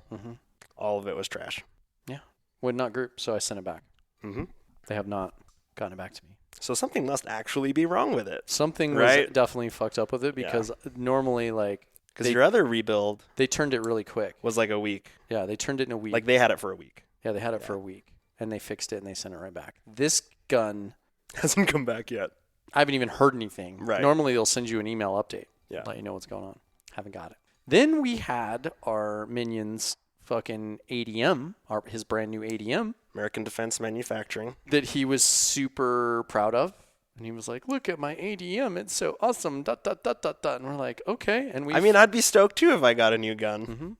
All of it was trash. Yeah. Would not group, so I sent it back. Mm-hmm. They have not gotten it back to me. So something must actually be wrong with it. Something was Right? definitely fucked up with it because normally, like, Because your other rebuild they turned it really quick. was like a week. Yeah, they turned it in a week. Like they had it for a week. Yeah, they had it for a week, and they fixed it, and they sent it right back. This gun, Hasn't come back yet. I haven't even heard anything. Right. Normally, they'll send you an email update. Yeah. Let you know what's going on. Haven't got it. Then we had our Minions fucking ADM, his brand new ADM, American Defense Manufacturing. that he was super proud of. And he was like, look at my ADM. It's so awesome. Dot, dot, dot, dot, dot. And we're like, okay. And I'd be stoked too if I got a new gun.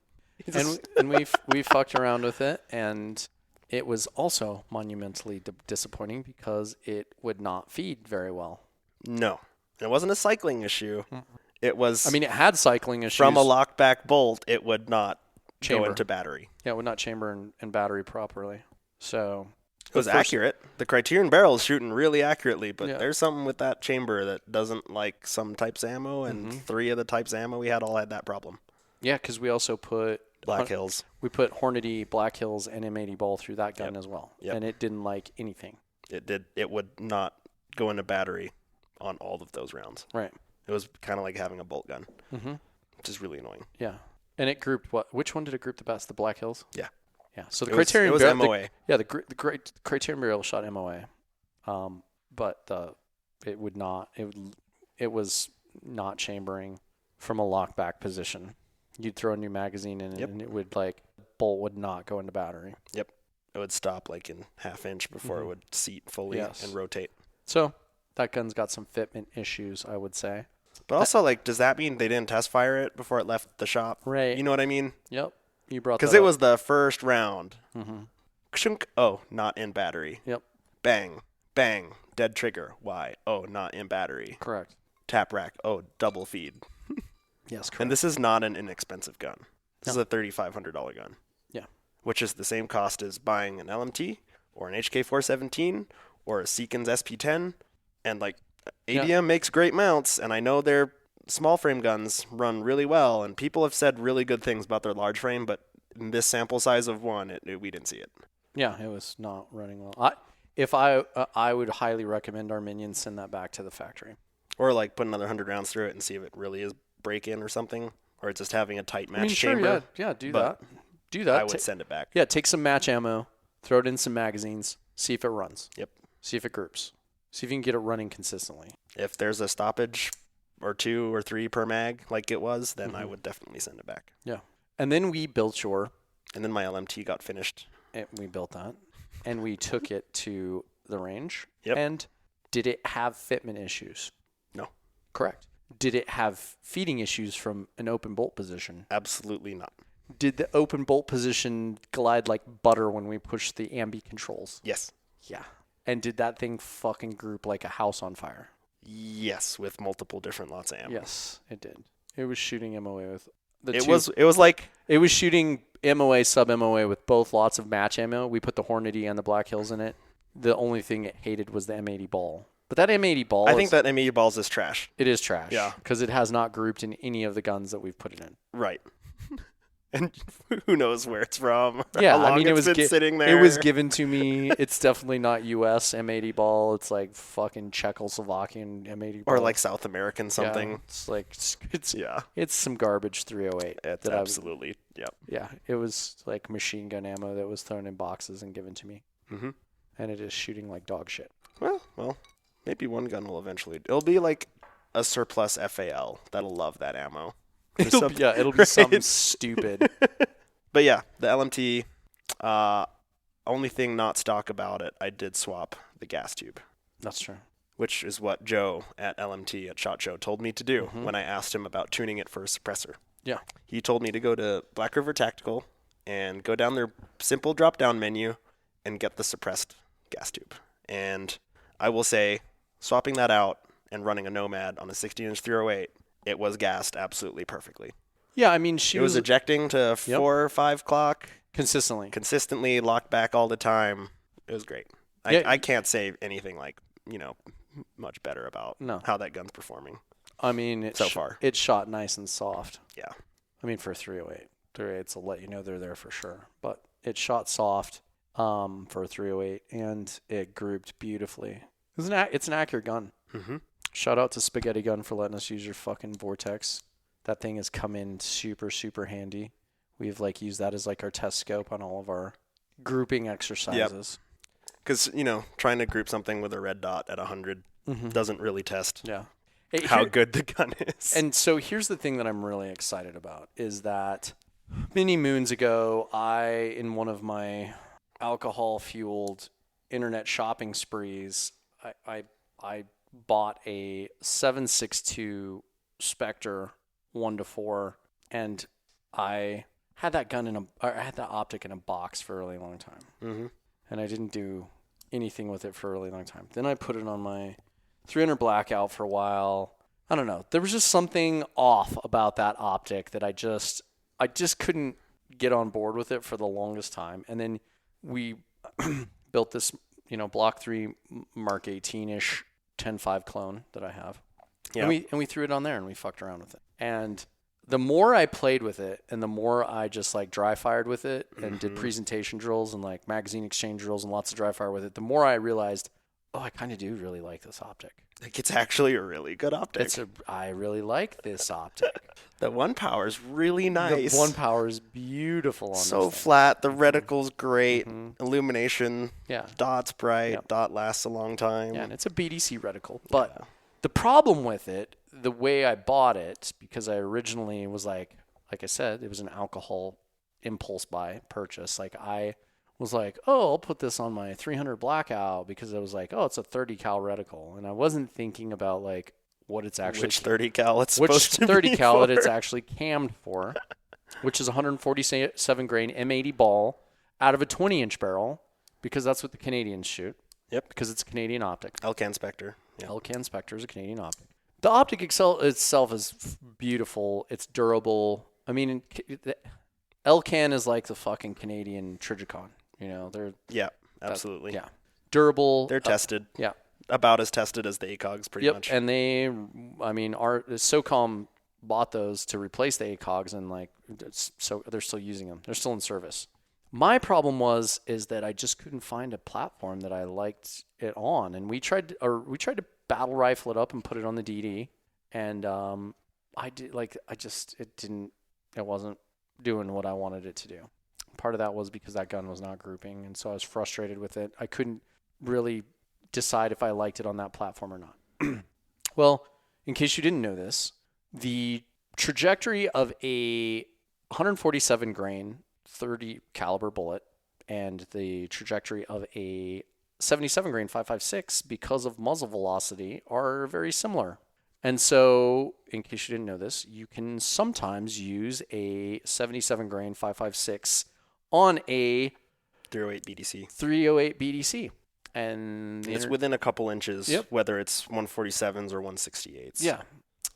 and we fucked around with it, and it was also monumentally disappointing because it would not feed very well. No. It wasn't a cycling issue. It was I mean, it had cycling issues. from a lockback bolt, it would not Chamber. go into battery. Yeah, it would not chamber and battery properly. So It was accurate. The Criterion barrel is shooting really accurately, but Yeah. there's something with that chamber that doesn't like some types of ammo, and 3 of the types of ammo we had all had that problem. yeah, because we also put Black Hills. we put Hornady, Black Hills, and M80 ball through that gun as well, Yep. and it didn't like anything. It would not go into battery on all of those rounds. Right. It was kind of like having a bolt gun, Mm-hmm. which is really annoying. Yeah, and it grouped what? Which one did it group the best? The Black Hills. Yeah. Yeah. So the It was- Criterion it was barrel, MOA. the great Criterion barrel shot MOA, but it would not. It was not chambering from a lockback position. You'd throw a new magazine in, Yep. and it would bolt would not go into battery. It would stop like in half inch before it would seat fully Yes. and rotate. So that gun's got some fitment issues, I would say. But also, like, does that mean they didn't test fire it before it left the shop? Right. You know what I mean? Yep. You brought Because that it up. was the first round. Mm-hmm. Kshunk. Oh, not in battery. Yep. Bang. Bang. Dead trigger. Why? Oh, not in battery. Correct. Tap rack. Oh, double feed. Yes. Correct. And this is not an inexpensive gun. This No. is a $3,500 gun. Yeah. Which is the same cost as buying an LMT or an HK417 or a Seekins SP10. And like ADM makes great mounts, and I know their small frame guns run really well, and people have said really good things about their large frame, but in this sample size of one, we didn't see it. Yeah, it was not running well. I would highly recommend our Minions send that back to the factory. Or like put another 100 rounds through it and see if it really is break-in or something, or it's just having a tight match chamber. Yeah, do But that. Do that. I would send it back. Yeah, take some match ammo, throw it in some magazines, see if it runs. Yep. See if it groups. See if you can get it running consistently. If there's a stoppage or 2 or 3 per mag like it was, then I Mhm. would definitely send it back. Yeah. And then we built And then my LMT got finished. we built that, and we took it to the range. Yep. And did it have fitment issues? No. Correct. Did it have feeding issues from an open bolt position? Absolutely not. Did the open bolt position glide like butter when we pushed the ambi controls? Yes. Yeah. And did that thing fucking group like a house on fire? Yes, with multiple different lots of ammo. Yes, it did. It was shooting MOA with It was like It was shooting MOA, sub MOA with both lots of match ammo. We put the Hornady and the Black Hills in it. The only thing it hated was the M80 ball. But that M80 ball, I think that M80 balls is trash. it is trash. Yeah. Because it has not grouped in any of the guns that we've put it in. Right. And who knows where it's from? Yeah, How long I mean, it it's was been sitting there. It was given to me. It's definitely not U.S. M80 ball. It's like fucking Czechoslovakian M80 ball. or like South American Yeah, something. it's like it's Yeah. it's some garbage 308. It's that I would- absolutely. Yep. Yeah, it was like machine gun ammo that was thrown in boxes and given to me. Mhm. And it is shooting like dog shit. Well, maybe one gun will eventually. It'll be like a surplus FAL that'll love that ammo. Or It'll something, be, yeah, it'll be right? something stupid. But yeah, the LMT. Only thing not stock about it, I did swap the gas tube, That's true. which is what Joe at LMT at SHOT Show told me to do Mhm. when I asked him about tuning it for a suppressor. Yeah. He told me to go to Black River Tactical and go down their simple drop-down menu and get the suppressed gas tube. And I will say, swapping that out and running a Nomad on a 16-inch 308, it was gassed absolutely perfectly. Yeah, I mean, she It was ejecting to Yep. 4 or 5 o'clock, consistently. consistently locked back all the time. It was great. Yeah. I can't say anything like, much better about No. how that gun's performing. I mean, So far. it shot nice and soft. Yeah. I mean, for a 308. .308s will let you know they're there for sure. But it shot soft for a 308, and it grouped beautifully. It's an accurate gun. Mm-hmm. Shout out to Spaghetti Gun for letting us use your fucking Vortex. That thing has come in super, super handy. We've like used that as like our test scope on all of our grouping exercises. Because, trying to group something with a red dot at 100 doesn't really test Yeah. how good the gun is. And so here's the thing that I'm really excited about is that many moons ago, in one of my alcohol-fueled internet shopping sprees, I bought a 7.62 Spectre 1-4, and I had that optic in a box for a really long time. Mm-hmm. And I didn't do anything with it for a really long time. Then I put it on my 300 blackout for a while. I don't know. There was just something off about that optic that I just couldn't get on board with it for the longest time. And then we built this, Block 3 Mark 18-ish 10.5 clone that I have. Yeah. And we threw it on there and we fucked around with it. And the more I played with it and the more I just like dry fired with it and did presentation drills and like magazine exchange drills and lots of dry fire with it, the more I realized, I kind of do really like this optic. Like, it's actually a really good optic. I really like this optic. The 1-power is really nice. The 1-power is beautiful on so this thing. flat. The reticle's great. Illumination. Yeah. Dot's bright. Yep. Dot lasts a long time. Yeah, and it's a BDC reticle. But the problem with it, the way I bought it, because I originally was like I said, it was an alcohol impulse buy purchase. Like I was like, I'll put this on my 300 blackout because I was like, it's a 30 cal reticle. And I wasn't thinking about like what it's actually. Which 30 cal it's supposed to be 30 cal that for. it's actually cammed for, which is 147 grain M80 ball out of a 20-inch barrel because that's what the Canadians shoot. Yep. Because it's a Canadian optic. Elcan Spectre. Yeah. Elcan Spectre is a Canadian optic. The optic itself is beautiful. It's durable. I mean, Elcan is like the fucking Canadian Trijicon. They're Absolutely. yeah, durable. They're tested. Yeah, about as tested as the ACOGs, pretty much. And SOCOM bought those to replace the ACOGs, and so they're still using them. They're still in service. My problem is that I just couldn't find a platform that I liked it on, and we tried to battle rifle it up and put it on the DD, and it wasn't doing what I wanted it to do. Part of that was because that gun was not grouping, and so I was frustrated with it. I couldn't really decide if I liked it on that platform or not. Well, in case you didn't know this, the trajectory of a 147 grain 30 caliber bullet and the trajectory of a 77 grain 5.56 because of muzzle velocity are very similar. And so, in case you didn't know this, you can sometimes use a 77 grain 5.56 on a 308 BDC. 308 BDC. And it's within a couple inches, Yep. whether it's 147s or 168s. Yeah.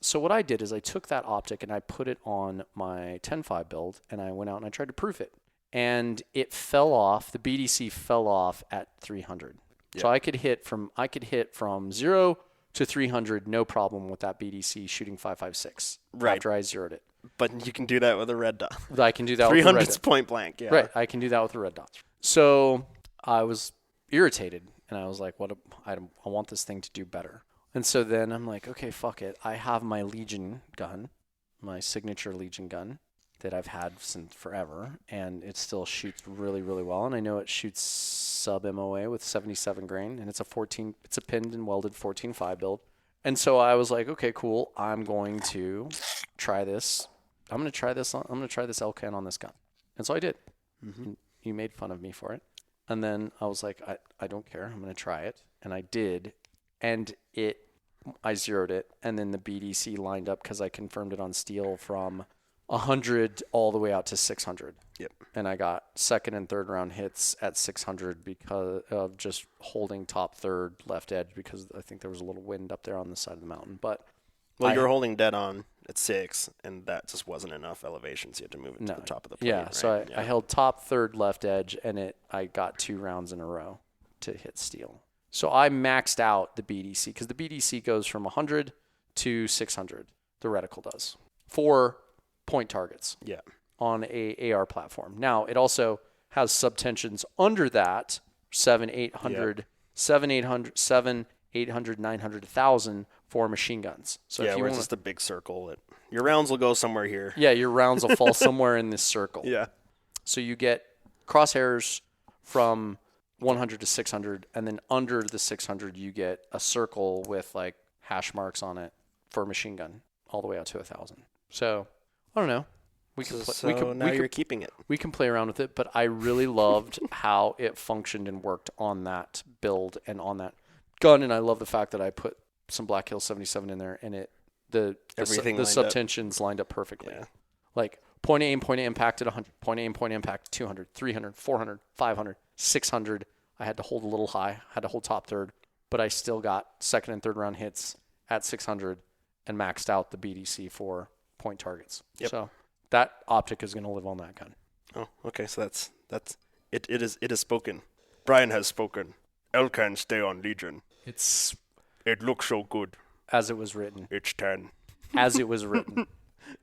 So what I did is I took that optic and I put it on my 10.5 build, and I went out and I tried to proof it. And it fell off. The BDC fell off at 300. Yep. So I could hit from 0 to 300, no problem with that BDC shooting 5.56 Right. after I zeroed it. But you can do that with a red dot. I can do that with a red 300's point blank, yeah. Right, I can do that with a red dot. So I was irritated, and I was like, I want this thing to do better. And so then I'm like, okay, fuck it. I have my Legion gun, my signature Legion gun that I've had since forever, and it still shoots really, really well. And I know it shoots sub MOA with 77 grain, and it's a pinned and welded 14.5 build. And so I was like, okay, cool. I'm going to try this. I'm going to try this Elcan on this gun. And so I did. Mm-hmm. You made fun of me for it. And then I was like, I don't care. I'm going to try it. And I did. And I zeroed it. And then the BDC lined up because I confirmed it on steel from 100 all the way out to 600. Yep. And I got second and third round hits at 600 because of just holding top third left edge, because I think there was a little wind up there on the side of the mountain. But you were holding dead on at 6, and that just wasn't enough elevation, so you had to move it to the top of the plate. Yeah, right? so I held top third left edge, and I got 2 rounds in a row to hit steel. So I maxed out the BDC, because the BDC goes from 100 to 600. The reticle does. 4 point targets. Yeah. on a AR platform. Now, it also has subtensions under that, 7, 800, 900, 1,000 for machine guns. So yeah, if you where want it's just a big circle. Your rounds will go somewhere here. yeah, your rounds will fall somewhere in this circle. Yeah. So you get crosshairs from 100 to 600, and then under the 600, you get a circle with like hash marks on it for a machine gun, all the way out to 1,000. So I don't know. You're keeping it. We can play around with it, but I really loved how it functioned and worked on that build and on that gun, and I love the fact that I put some Black Hill 77 in there, and the subtensions lined up perfectly. Yeah. Like point aim, point of impact at 100, point aim, point of impact 200, 300, 400, 500, 600. I had to hold a little high, had to hold top third, but I still got second and third round hits at 600 and maxed out the BDC for point targets. Yep. So that optic is going to live on that gun. Oh, okay. So that's it. It is spoken. Brian has spoken. L can stay on Legion. It looks so good. As it was written. It's 10. As it was written.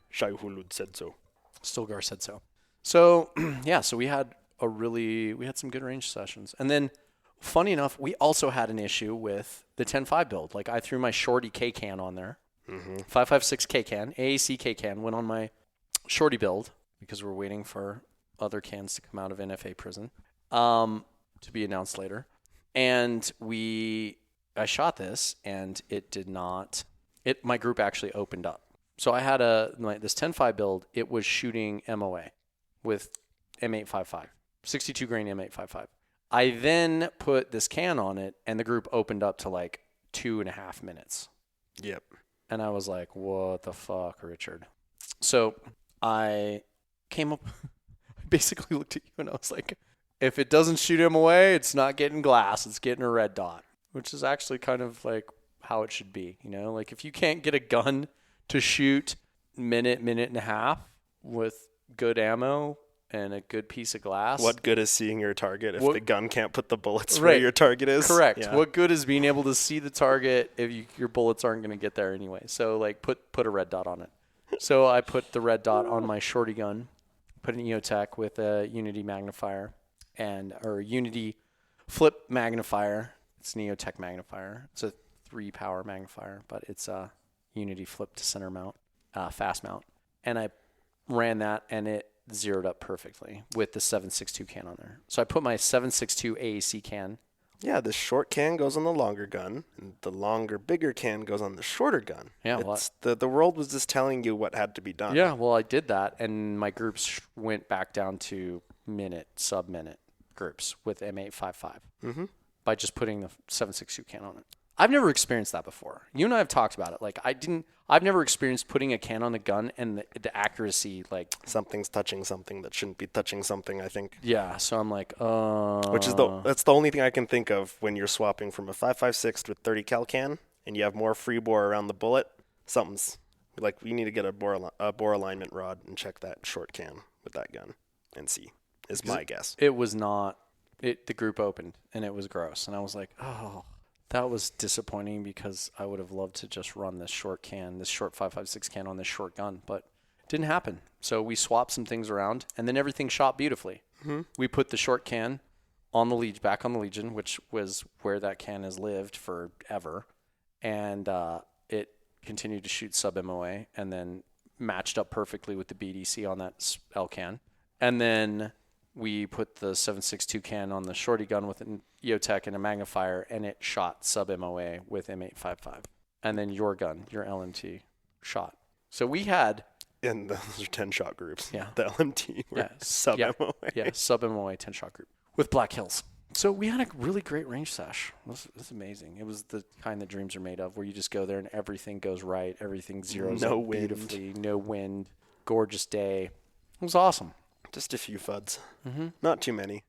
Shai Hulud said so. Stilgar said so. So, yeah, so we had some good range sessions. And then, funny enough, we also had an issue with the 10.5 build. Like, I threw my shorty K-can on there. 5.56 K-can, AAC K-can, went on my shorty build because we're waiting for other cans to come out of NFA prison to be announced later. And I shot this, and it did not. My group actually opened up. So I had this 10.5 build. It was shooting MOA with M855, 62 grain M855. I then put this can on it, and the group opened up to like 2.5 minutes. Yep. And I was like, "What the fuck, Richard?" So I came up, basically looked at you, and I was like, "If it doesn't shoot MOA, it's not getting glass. It's getting a red dot." Which is actually kind of like how it should be, Like if you can't get a gun to shoot minute and a half with good ammo and a good piece of glass. What good is seeing your target if the gun can't put the bullets where Right. your target is? Correct. Yeah. What good is being able to see the target if your bullets aren't going to get there anyway? So like put a red dot on it. So I put the red dot on my shorty gun, put an EOTech with a Unity magnifier or Unity flip magnifier. It's an EOTech magnifier. It's a 3-power magnifier, but it's a Unity flip to center mount, fast mount. And I ran that, and it zeroed up perfectly with the 7.62 can on there. So I put my 7.62 AAC can. Yeah, the short can goes on the longer gun, and the longer, bigger can goes on the shorter gun. Yeah, the world was just telling you what had to be done. Yeah, well, I did that, and my groups went back down to sub-minute groups with M855 by just putting the 7.62 can on it. I've never experienced that before. You and I have talked about it. Like I've never experienced putting a can on the gun and the accuracy, like something's touching something that shouldn't be touching something, I think. Yeah, so I'm like, that's the only thing I can think of when you're swapping from a 5.56 to a 30 cal can and you have more free bore around the bullet. Something's like, we need to get a bore alignment rod and check that short can with that gun and see. Is my guess. It was not. The group opened and it was gross, and I was like, oh. That was disappointing because I would have loved to just run this short 5.56 can on this short gun, but it didn't happen. So we swapped some things around, and then everything shot beautifully. Mm-hmm. We put the short can on the back on the Legion, which was where that can has lived forever, and it continued to shoot sub MOA, and then matched up perfectly with the BDC on that L can, and then we put the 7.62 can on the shorty gun with an EOTech and a magnifier, and it shot sub-MOA with M855. And then your gun, your LMT, shot. So we had... And those are 10-shot groups. Yeah. The LMT were sub-MOA. Yeah, sub-MOA 10-shot group with Black Hills. So we had a really great range sesh. It was amazing. It was the kind that dreams are made of, where you just go there and everything goes right. Everything zeroes up beautifully. No wind. Gorgeous day. It was awesome. Just a few Fudds. Mm-hmm. Not too many.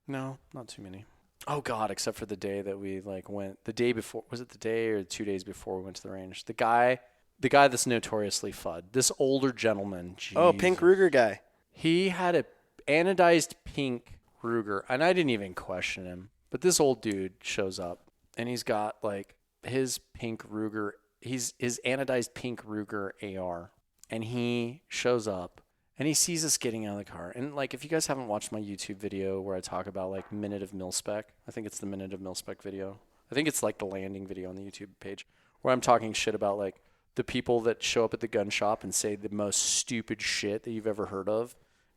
No, not too many. Oh, God, except for the day that we went. The day before. Was it the day or 2 days before we went to the range? The guy that's notoriously Fudd. This older gentleman. Jesus. Oh, pink Ruger guy. He had a anodized pink Ruger, and I didn't even question him. But this old dude shows up, and he's got his pink Ruger. His anodized pink Ruger AR, and he shows up. And he sees us getting out of the car. And, like, if you guys haven't watched my YouTube video where I talk about, like, minute of mil-spec, I think it's the minute of mil-spec video. I think it's, like, the landing video on the YouTube page where I'm talking shit about, like, the people that show up at the gun shop and say the most stupid shit that you've ever heard of.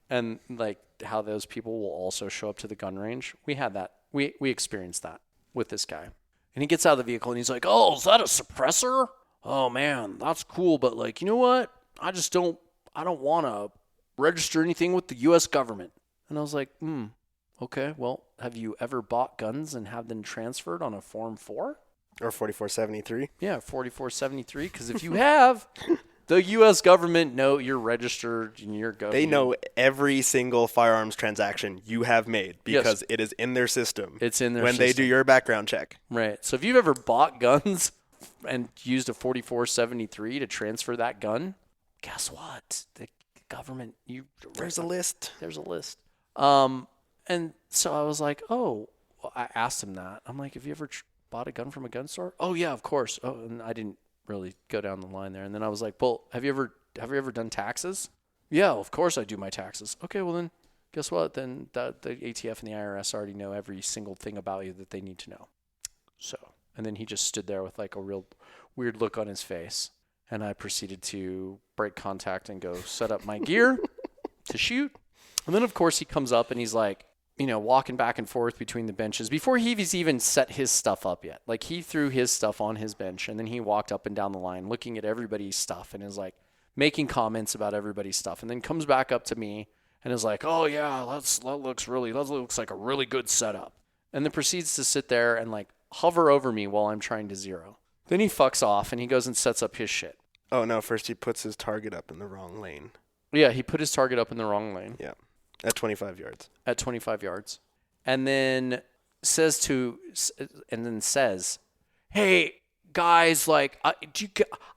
And, like, how those people will also show up to the gun range. We had that. We experienced that with this guy. And he gets out of the vehicle and he's like, oh, is that a suppressor? Oh, man, that's cool. But, like, you know what? I don't want to register anything with the U.S. government. And I was like, okay, well, have you ever bought guns and have them transferred on a Form 4? Or 4473. Yeah, 4473. Because if you have, the U.S. government know you're registered and you're going. They know every single firearms transaction you have made because it is in their system. It's in their when system. they do your background check. Right. So if you've ever bought guns and used a 4473 to transfer that gun, guess what? The government, There's a list. There's a list. And so I was like, oh, I asked him that. I'm like, have you ever bought a gun from a gun store? Oh yeah, of course. Oh, and I didn't really go down the line there. And then I was like, well, have you ever done taxes? Yeah, of course I do my taxes. Okay, well then, guess what? Then the ATF and the IRS already know every single thing about you that they need to know. So, and then he just stood there with like a real weird look on his face. And I proceeded to break contact and go set up my gear to shoot. And then, of course, he comes up and he's like, walking back and forth between the benches before he's even set his stuff up yet. Like, he threw his stuff on his bench, and then he walked up and down the line looking at everybody's stuff and is like making comments about everybody's stuff. And then comes back up to me and is like, oh, yeah, that looks like a really good setup. And then proceeds to sit there and, like, hover over me while I'm trying to zero. Then he fucks off and he goes and sets up his shit. Oh, no, first he puts his target up in the wrong lane. Yeah, he put his target up in the wrong lane. Yeah, at 25 yards. At 25 yards. And then says, hey, guys, like,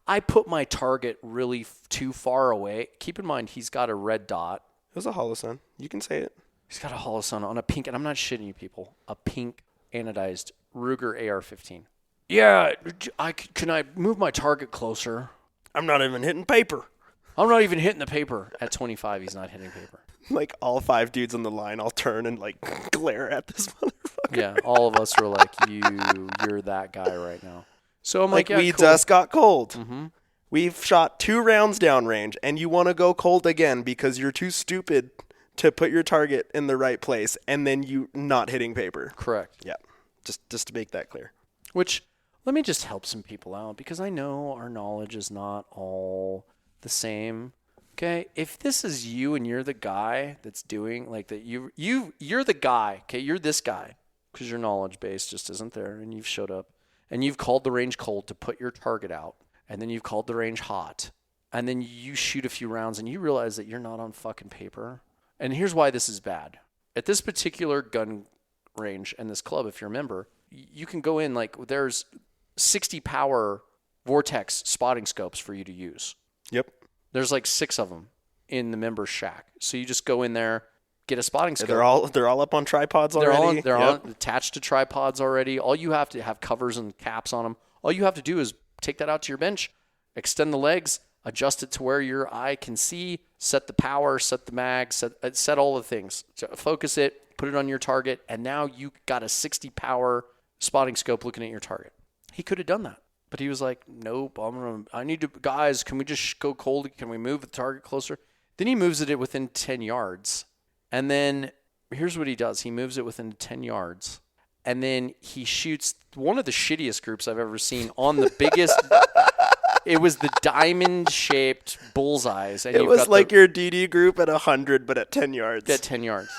I put my target really too far away. Keep in mind, he's got a red dot. It was a Holosun. You can say it. He's got a Holosun on a pink, and I'm not shitting you people, a pink anodized Ruger AR-15. Yeah, can I move my target closer? I'm not even hitting paper. I'm not even hitting the paper. At 25, he's not hitting paper. Like, all 5 dudes on the line all turn and, like, glare at this motherfucker. Yeah, all of us were like, you're that guy right now. So I'm like, yeah, we cool. just got cold. Mm-hmm. We've shot 2 rounds downrange, and you want to go cold again because you're too stupid to put your target in the right place, and then you not hitting paper. Correct. Yeah, just to make that clear. Which, let me just help some people out, because I know our knowledge is not all the same. Okay, if this is you and you're the guy that's doing like that, you're the guy. Okay, you're this guy because your knowledge base just isn't there, and you've showed up and you've called the range cold to put your target out, and then you've called the range hot, and then you shoot a few rounds and you realize that you're not on fucking paper. And here's why this is bad. At this particular gun range and this club, if you remember, you can go in like there's 60 power Vortex spotting scopes for you to use. Yep. There's like 6 of them in the members shack. So you just go in there, get a spotting scope. They're all up on tripods already. They're all attached to tripods already. All you have to have covers and caps on them. All you have to do is take that out to your bench, extend the legs, adjust it to where your eye can see, set the power, set the mag, set all the things. Focus it, put it on your target, and now you got a 60 power spotting scope looking at your target. He could have done that. But he was like, nope, guys, can we just go cold? Can we move the target closer? Then he moves it within 10 yards. And then here's what he does. He moves it within 10 yards. And then he shoots one of the shittiest groups I've ever seen on the biggest. It was the diamond-shaped bullseyes. And it was like your DD group at 100, but at 10 yards. At 10 yards.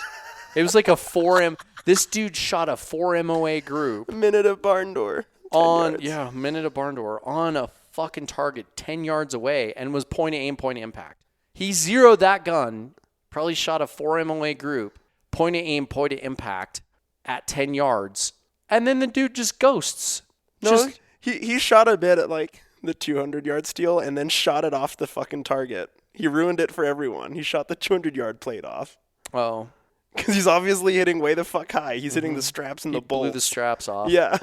It was like a 4M. This dude shot a 4 MOA group. Minute of barn door. Minute of barn door on a fucking target 10 yards away and was point to aim, point to impact. He zeroed that gun, probably shot a 4 MOA group, point to aim, point to impact at 10 yards, and then the dude just ghosts. He shot a bit at like the 200-yard steel and then shot it off the fucking target. He ruined it for everyone. He shot the 200-yard plate off. Oh. Because he's obviously hitting way the fuck high. He's hitting the straps and the bolts. He blew the straps off. Yeah.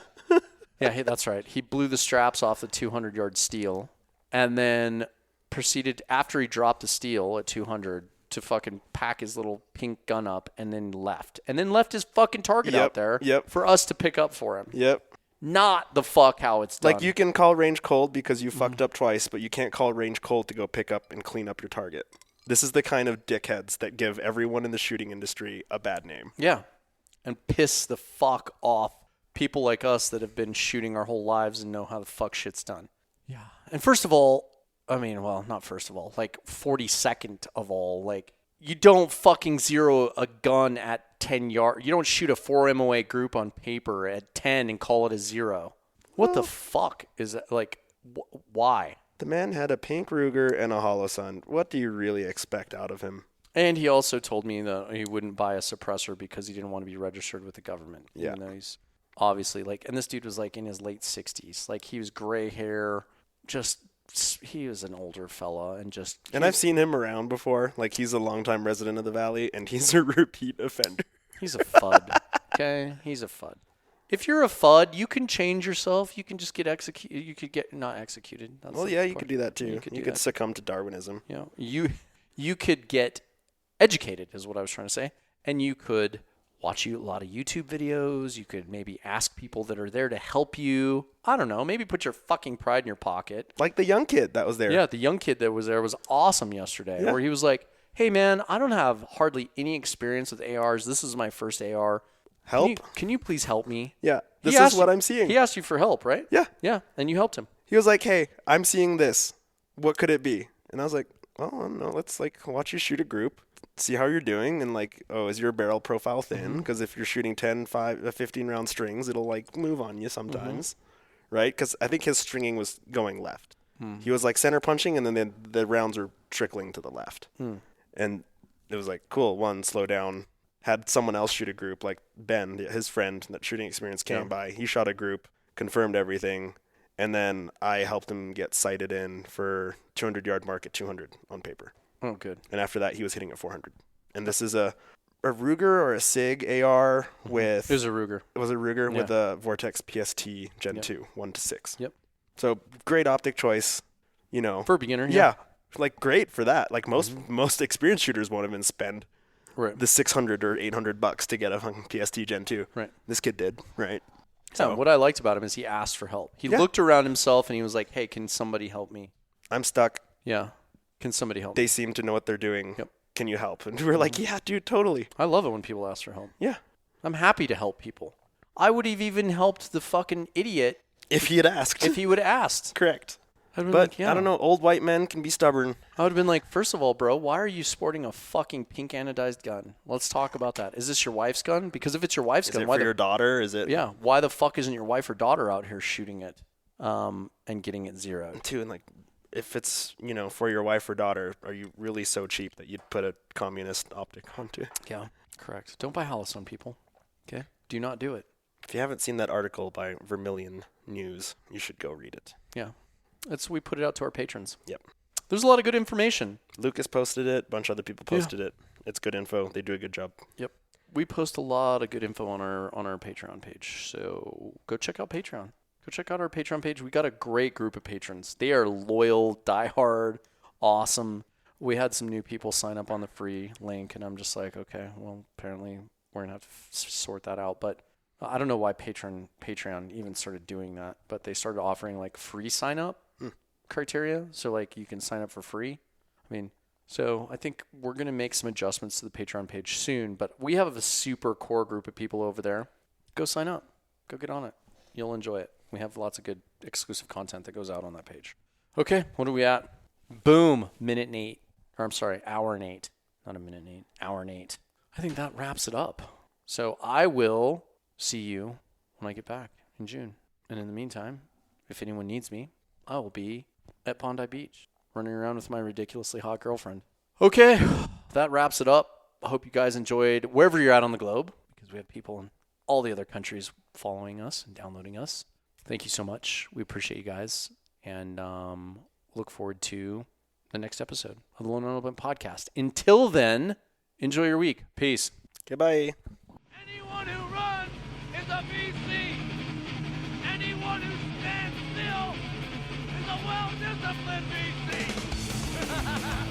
Yeah, that's right. He blew the straps off the 200-yard steel and then proceeded, after he dropped the steel at 200, to fucking pack his little pink gun up and then left. And then left his fucking target out there for us to pick up for him. Yep. Not the fuck how it's done. Like, you can call range cold because you fucked up twice, but you can't call range cold to go pick up and clean up your target. This is the kind of dickheads that give everyone in the shooting industry a bad name. Yeah. And piss the fuck off people like us that have been shooting our whole lives and know how the fuck shit's done. Yeah. And first of all, I mean, well, not first of all, like 42nd of all, like, you don't fucking zero a gun at 10 yards. You don't shoot a 4 MOA group on paper at 10 and call it a 0. What the fuck is that? Like, why? The man had a pink Ruger and a Holosun. What do you really expect out of him? And he also told me that he wouldn't buy a suppressor because he didn't want to be registered with the government. Yeah. Even though he's obviously, like, and this dude was, like, in his late 60s. Like, he was gray hair, he was an older fella and just... And I've seen him around before. Like, he's a longtime resident of the Valley, and he's a repeat offender. He's a FUD, okay? He's a FUD. If you're a FUD, you can change yourself. You can just get executed. You could get not executed. That's Well, the yeah, you point. could do that, too. You could succumb to Darwinism. You know, you could get educated, is what I was trying to say, and you could watch a lot of YouTube videos. You could maybe ask people that are there to help you. I don't know. Maybe put your fucking pride in your pocket. Like the young kid that was there. Yeah, the young kid that was there was awesome yesterday, Yeah. where he was like, hey, man, I don't have hardly any experience with ARs. This is my first AR. Help? Can you please help me? Yeah, He this is asked what you- I'm seeing. He asked you for help, right? Yeah. Yeah, and you helped him. He was like, hey, I'm seeing this. What could it be? And I was like, well, I don't know. Let's, like, watch you shoot a group, see how you're doing, and, like, oh, is your barrel profile thin? Because if you're shooting 10, 15-round strings, it'll, like, move on you sometimes, right? Because I think his stringing was going left. He was, like, center punching, and then the rounds are trickling to the left. And it was like, cool, one, slow down. Had someone else shoot a group, like Ben, his friend, that shooting experience came by. He shot a group, confirmed everything, and then I helped him get sighted in for 200-yard mark at 200 on paper. Oh, good. And after that, he was hitting at 400. And this is a Ruger or a SIG AR with... It was a Ruger. It was a Ruger with a Vortex PST Gen 2, 1-6. Yep. So great optic choice, you know. For a beginner, Yeah. Like, great for that. Like, most experienced shooters won't even spend the $600 or $800 to get a PST Gen 2. Right. This kid did, right? So what I liked about him is he asked for help. He looked around himself and he was like, hey, can somebody help me? I'm stuck. Yeah. Can somebody help me? They seem to know what they're doing. Yep. Can you help? And we were like, yeah, dude, totally. I love it when people ask for help. Yeah. I'm happy to help people. I would have even helped the fucking idiot If he had asked. if he would have asked. Correct. I'd been But, like, yeah. I don't know, old white men can be stubborn. I would have been like, first of all, bro, why are you sporting a fucking pink anodized gun? Let's talk about that. Is this your wife's gun? Because if it's your wife's Is gun, it why for your daughter? Is it? yeah, why the fuck isn't your wife or daughter out here shooting it and getting it zeroed? Too, and like, if it's, you know, for your wife or daughter, are you really so cheap that you'd put a communist optic onto? Yeah, correct. Don't buy Holosun, people. Okay? Do not do it. If you haven't seen that article by Vermilion News, you should go read it. Yeah. We put it out to our patrons. Yep. There's a lot of good information. Lucas posted it. A bunch of other people posted it. It's good info. They do a good job. Yep. We post a lot of good info on our Patreon page. So go check out Patreon. Go check out our Patreon page. We got a great group of patrons. They are loyal, diehard, awesome. We had some new people sign up on the free link, and I'm just like, okay, well, apparently we're going to have to sort that out. But I don't know why Patreon even started doing that, but they started offering like free sign up criteria. So like you can sign up for free. I mean, so I think we're going to make some adjustments to the Patreon page soon, but we have a super core group of people over there. Go sign up. Go get on it. You'll enjoy it. We have lots of good exclusive content that goes out on that page. Okay, what are we at? Boom, minute and 8. Or I'm sorry, hour and 8. Not a minute and 8, hour and 8. I think that wraps it up. So I will see you when I get back in June. And in the meantime, if anyone needs me, I will be at Bondi Beach, running around with my ridiculously hot girlfriend. Okay, that wraps it up. I hope you guys enjoyed wherever you're at on the globe, because we have people in all the other countries following us and downloading us. Thank you so much. We appreciate you guys, and look forward to the next episode of the Lone and Open Podcast. Until then, enjoy your week. Peace. Goodbye. Anyone who runs is a VC. Anyone who stands still is a well-disciplined VC.